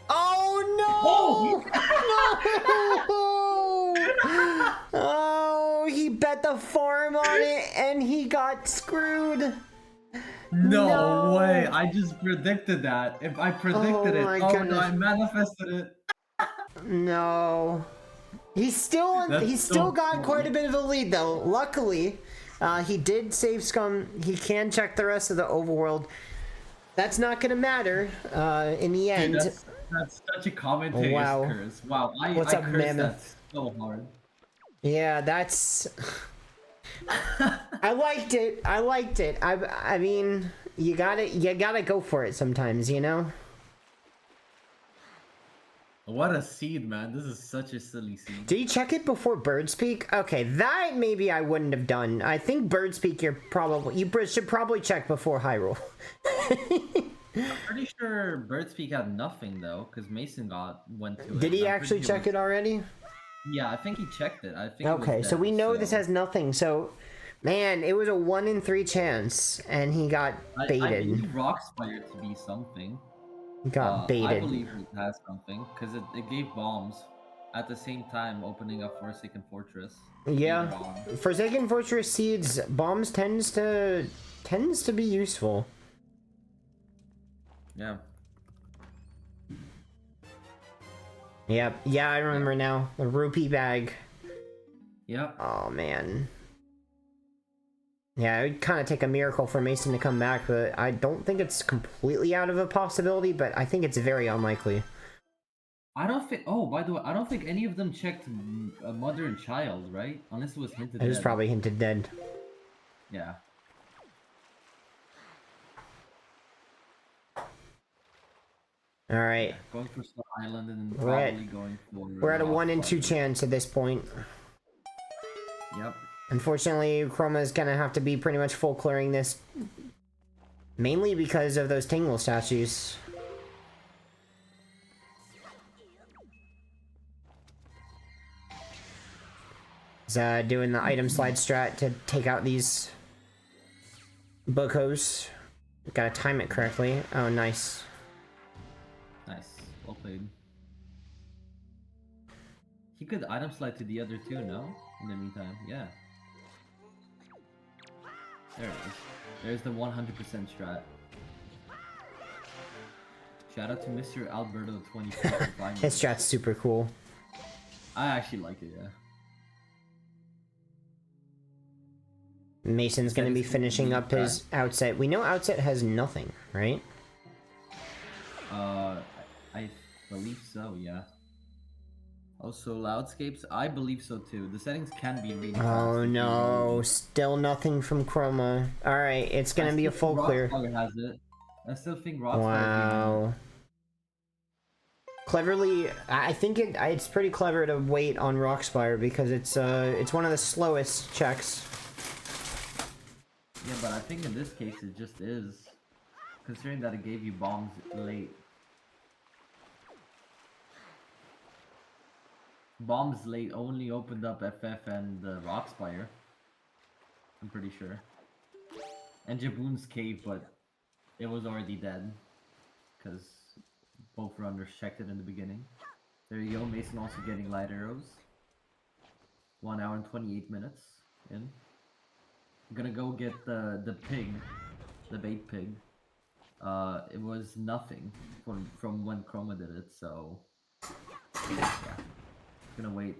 Oh no! No! Oh, he bet the farm on it and he got screwed. No way! I just predicted that. If I predicted Oh my it, oh goodness. no, I manifested it. No. He's still got funny. quite a bit of a lead though. Luckily, he did save Scum. He can check the rest of the overworld. That's not gonna matter in the end. Dude, that's such a commentator's Wow. curse. Wow, What's I up, cursed Mammoth? that so hard. Yeah, that's. I liked it. I mean, you gotta go for it sometimes, you know. What a seed, man. This is such a silly seed. Did you check it before Birdspeak? Okay, that maybe I wouldn't have done. I think Birdspeak you should probably check before Hyrule. I'm pretty sure Birdspeak had nothing though, because Mason went to it. Did he I'm actually pretty check it already? Yeah, I think he checked it. I think. Okay, it was so we dead, know this has nothing. So, man, it was a 1 in 3 chance, and he got I baited. believe Rockspire to be something. He got I baited. believe it has something because it gave bombs at the same time, opening up Forsaken Fortress. Yeah, Bomb. Forsaken Fortress seeds bombs tends to be useful. Yeah. Yep. Yeah, I remember now. The rupee bag. Yep. Oh man. Yeah, it would kind of take a miracle for Mason to come back, but I don't think it's completely out of a possibility, but I think it's very unlikely. I don't think. Oh, by the way, I don't think any of them checked mother and child, right? Unless it was hinted. It was dead. probably hinted dead. Yeah. All right. Going for Star Island and We're at- probably going for. We're at a 1 in 2 Rockspire. chance at this point. Yep. Unfortunately, Chroma is gonna have to be pretty much full clearing this. Mainly because of those Tingle statues. He's doing the item slide strat to take out these Bokos. Gotta time it correctly. Oh, nice. Nice. Well played. He could item slide to the other two, no? In the meantime, yeah. There it is. There's the 100% strat. Shout out to Mr. Alberto24 for finding His strat's super cool. I actually like it, yeah. Mason's gonna be finishing up his outset. We know outset has nothing, right? I believe so, yeah. Also, loudscapes, I believe so too. The settings can be really fast. Oh if you no, really- still nothing from Chroma. Alright, it's gonna be a full clear. Rockspire has it. I still think Rockspire. Wow. Cleverly, I think it's pretty clever to wait on Rockspire because it's one of the slowest checks. Yeah, but I think in this case it just is. Considering that it gave you bombs late. Bombs late only opened up FF and Rockspire. I'm pretty sure. And Jaboon's cave, but it was already dead. Because both runners checked it in the beginning. There you go, Mason also getting light arrows. 1 hour and 28 minutes in. I'm gonna go get the pig. The bait pig. It was nothing from when Chroma did it, so yeah. Gonna wait.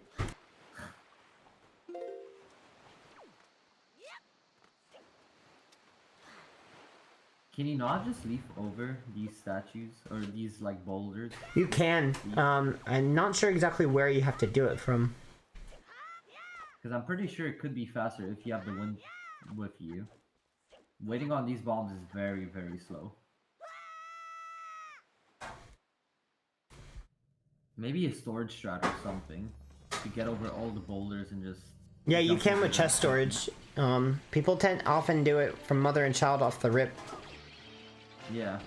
Can you not just leaf over these statues or these like boulders? You can. I'm not sure exactly where you have to do it from. Because I'm pretty sure it could be faster if you have the wind with you. Waiting on these bombs is very, very slow. Maybe a storage strat or something to get over all the boulders and just... Yeah, you jump can into with them. chest storage. People often do it from mother and child off the rip. Yeah.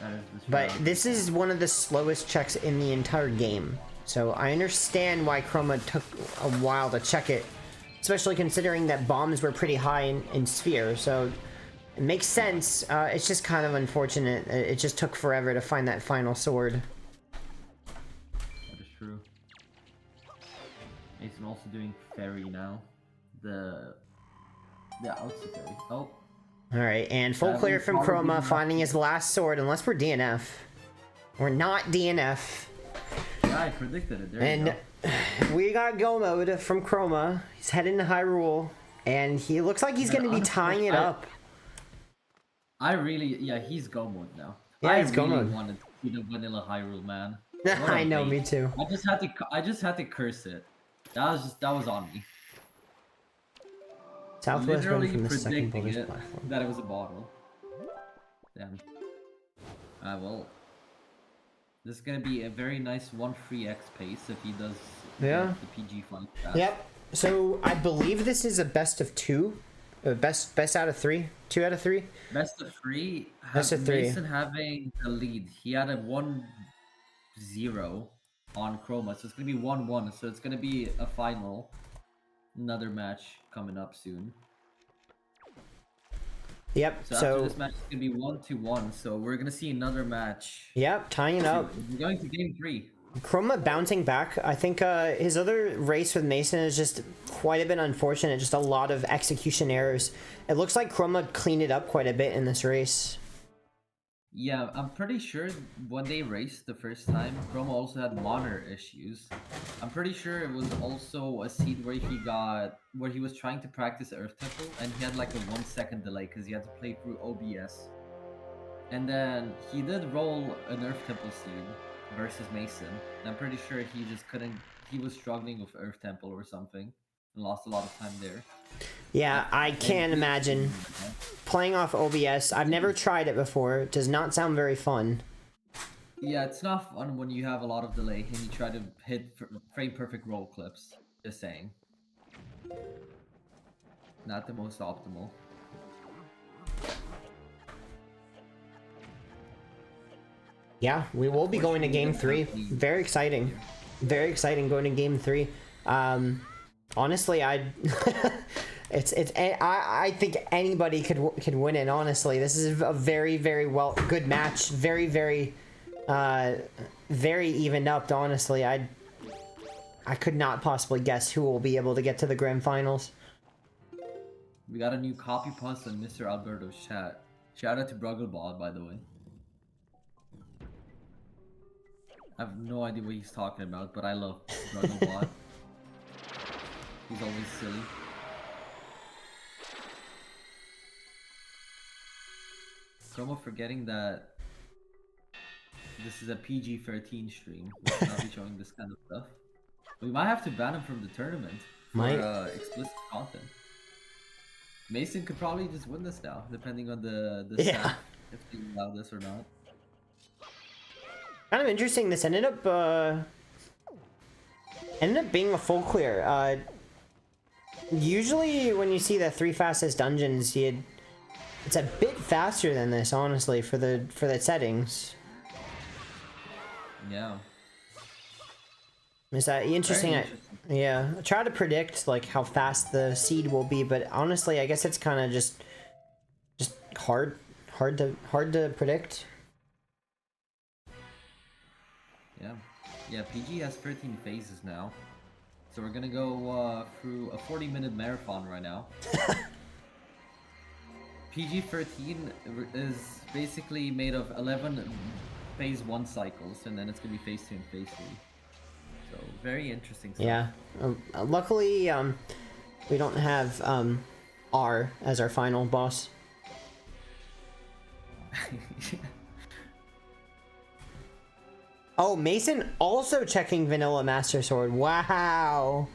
That is the But strat. this is one of the slowest checks in the entire game. So I understand why Chroma took a while to check it. Especially considering that bombs were pretty high in sphere. So it makes sense. It's just kind of unfortunate. It just took forever to find that final sword. That is true. Mason also doing fairy now. The outside fairy. Oh. Alright, and full That clear would from probably Chroma, be finding his last sword, unless we're DNF. We're not DNF. Yeah, I predicted it. There you And go. we got go mode from Chroma. He's heading to Hyrule, and he looks like he's Man, going to be honestly, tying it up. I really, yeah, he's go mode now. Yeah, I he's go really mode. wanted to see the vanilla Hyrule, man. What a I know, bait. me too. I just had to curse it. That was on me. Southwest run Literally from the second predicting bonus it platform. that it was a bottle. Damn. Well, this is gonna be a very nice 1 free X pace if he does Yeah. get the PG fight fast. Yep. So I believe this is a best of 2. Best out of 3. 2 out of 3. Best of 3. Best of 3. Mason having the lead. He had a 1-0 on Chroma, so it's gonna be 1-1. So it's gonna be a final. Another match coming up soon. Yep. So after this match, it's gonna be 1-1. So we're gonna see another match. Yep, tying it up. We're going to game 3. Chroma bouncing back. I think his other race with Mason is just quite a bit unfortunate. Just a lot of execution errors. It looks like Chroma cleaned it up quite a bit in this race. Yeah, I'm pretty sure when they raced the first time, Chroma also had monitor issues. I'm pretty sure it was also a seed where he was trying to practice Earth Temple, and he had like a 1-second delay because he had to play through OBS. And then he did roll an Earth Temple seed versus Mason. And I'm pretty sure he just couldn't. He was struggling with Earth Temple or something, and lost a lot of time there. Yeah, I can't imagine playing off OBS. I've never tried it before. It does not sound very fun. Yeah, it's not fun when you have a lot of delay and you try to hit frame perfect roll clips. Just saying. Not the most optimal. Yeah, we will be going to game 3. Very exciting. Very exciting going to game 3. Honestly, I think anybody could win it. Honestly, this is a very good match. Very evened up. Honestly, I could not possibly guess who will be able to get to the grand finals. We got a new copy paste on Mr. Alberto's chat. Shout out to Brugglebot, by the way. I have no idea what he's talking about, but I love Brugglebot. He's always silly. Chroma forgetting that this is a PG-13 stream. We should not be showing this kind of stuff. We might have to ban him from the tournament for explicit content. Mason could probably just win this now, depending on the Yeah. staff, if they allow this or not. Kind of interesting. This ended up being a full clear. Usually when you see the 3 fastest dungeons, it's a bit faster than this, honestly, for the settings. Yeah. Is that interesting? Very interesting. Yeah, I try to predict like how fast the seed will be, but honestly, I guess it's kind of just hard to predict. Yeah, PG has 13 phases now. So we're gonna go through a 40-minute marathon right now. PG-13 is basically made of 11 phase 1 cycles, and then it's gonna be phase 2 and phase 3. So very interesting stuff. Yeah. Luckily, we don't have R as our final boss. Oh, Mason also checking Vanilla Master Sword. Wow.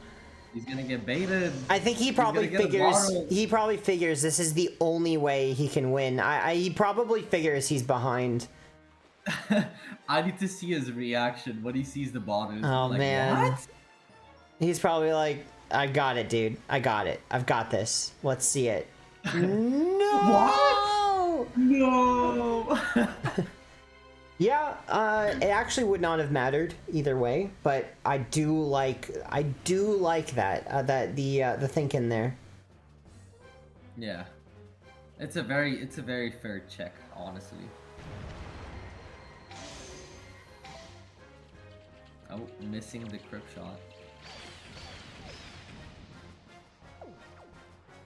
He's gonna get baited. I think he probably figures this is the only way he can win. He probably figures he's behind. I need to see his reaction when he sees the bottles. Oh like, man. What? He's probably like, I got it, dude. I got it. I've got this. Let's see it. No! What? No! Yeah, it actually would not have mattered either way, but I do like that the thinking there. Yeah, it's a very fair check, honestly. Oh, missing the crypt shot.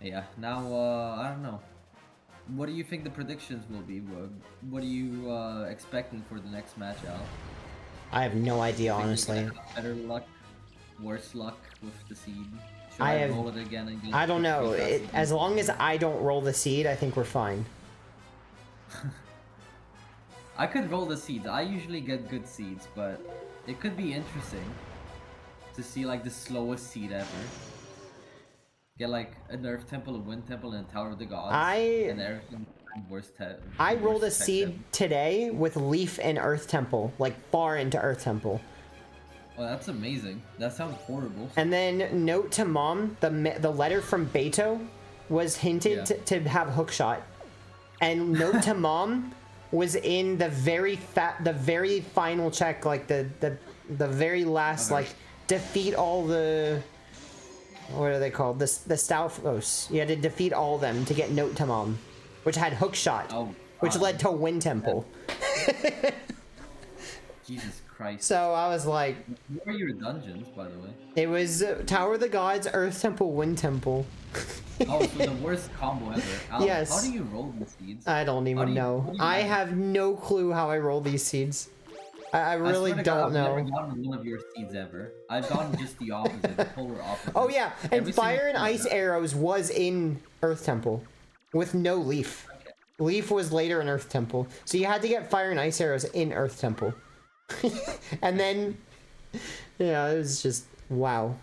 Yeah, now I don't know. What do you think the predictions will be? What are you expecting for the next match out? I have no idea, honestly. Better luck, worse luck with the seed. Should I roll it again? I don't know. As long as I don't roll the seed, I think we're fine. I could roll the seeds. I usually get good seeds, but it could be interesting to see like the slowest seed ever. Get like a Nerf Temple, a Wind Temple, and a Tower of the Gods. And everything I rolled a seed today with Leaf and Earth Temple, like far into Earth Temple. Oh, that's amazing. That sounds horrible. And then note to mom, the letter from Beto was hinted to have hookshot, and note to mom was in the very final check, like the very last like defeat all the. What are they called? The Stalfos. You had to defeat all of them to get Note to Mom, which had Hookshot, which led to Wind Temple. Jesus Christ. So I was like... What were your dungeons, by the way? It was Tower of the Gods, Earth Temple, Wind Temple. Oh, so the worst combo ever. Yes. How do you roll the seeds? I don't even know. I have no clue how I roll these seeds. I really don't know. I've never gotten one of your seeds ever. I've gotten just the opposite, the polar opposite. Oh yeah, and Fire and Ice Arrows was in Earth Temple, with no Leaf. Okay. Leaf was later in Earth Temple, so you had to get Fire and Ice Arrows in Earth Temple. And then, yeah, it was just wow,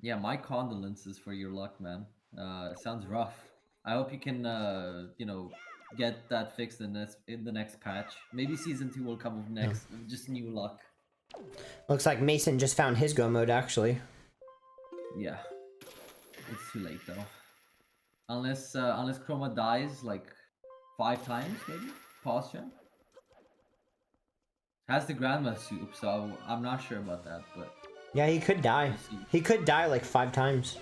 Yeah, my condolences for your luck, man. Sounds rough. I hope you can, get that fixed in the next patch. Maybe season 2 will come with next, just new luck. Looks like Mason just found his go mode, actually. Yeah, it's too late though. Unless Chroma dies like 5 times, maybe. Pause chat. Has the grandma soup, so I'm not sure about that, but yeah, he could die. He could die like 5 times.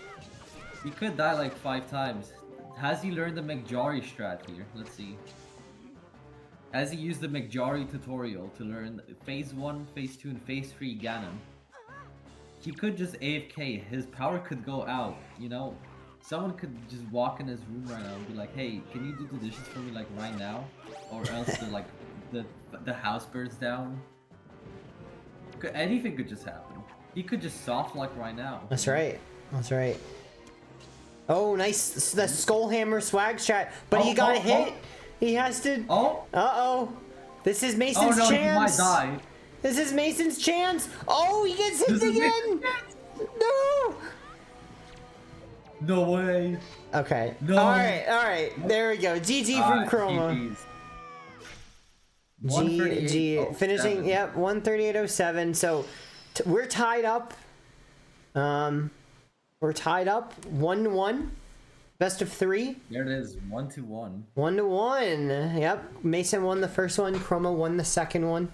He could die like 5 times. Has he learned the McJari strat here? Let's see. Has he used the McJari tutorial to learn Phase 1, Phase 2, and Phase 3 Ganon? He could just AFK. His power could go out, you know? Someone could just walk in his room right now and be like, hey, can you do the dishes for me like right now? Or else the house burns down. Anything could just happen. He could just soft lock right now. That's right. That's right. Oh, nice. The Skullhammer swag strat. But he got hit. He has to... Oh. Uh-oh. This is Mason's chance. He might die. This is Mason's chance. Oh, he gets hit again. No. No way. Okay. No. All right. There we go. GG from Chroma. GG. Finishing, yep, 138.07. So we're tied up. We're tied up 1-1. Best of 3. There it is, 1-1. 1-1. Yep. Mason won the first one. Chroma won the second one.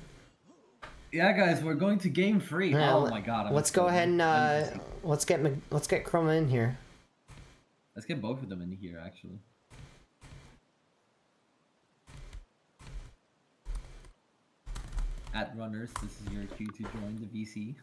Yeah, guys, we're going to game 3. Yeah, oh my god. Let's go ahead and let's get Chroma in here. Let's get both of them in here, actually. At runners, this is your cue to join the VC.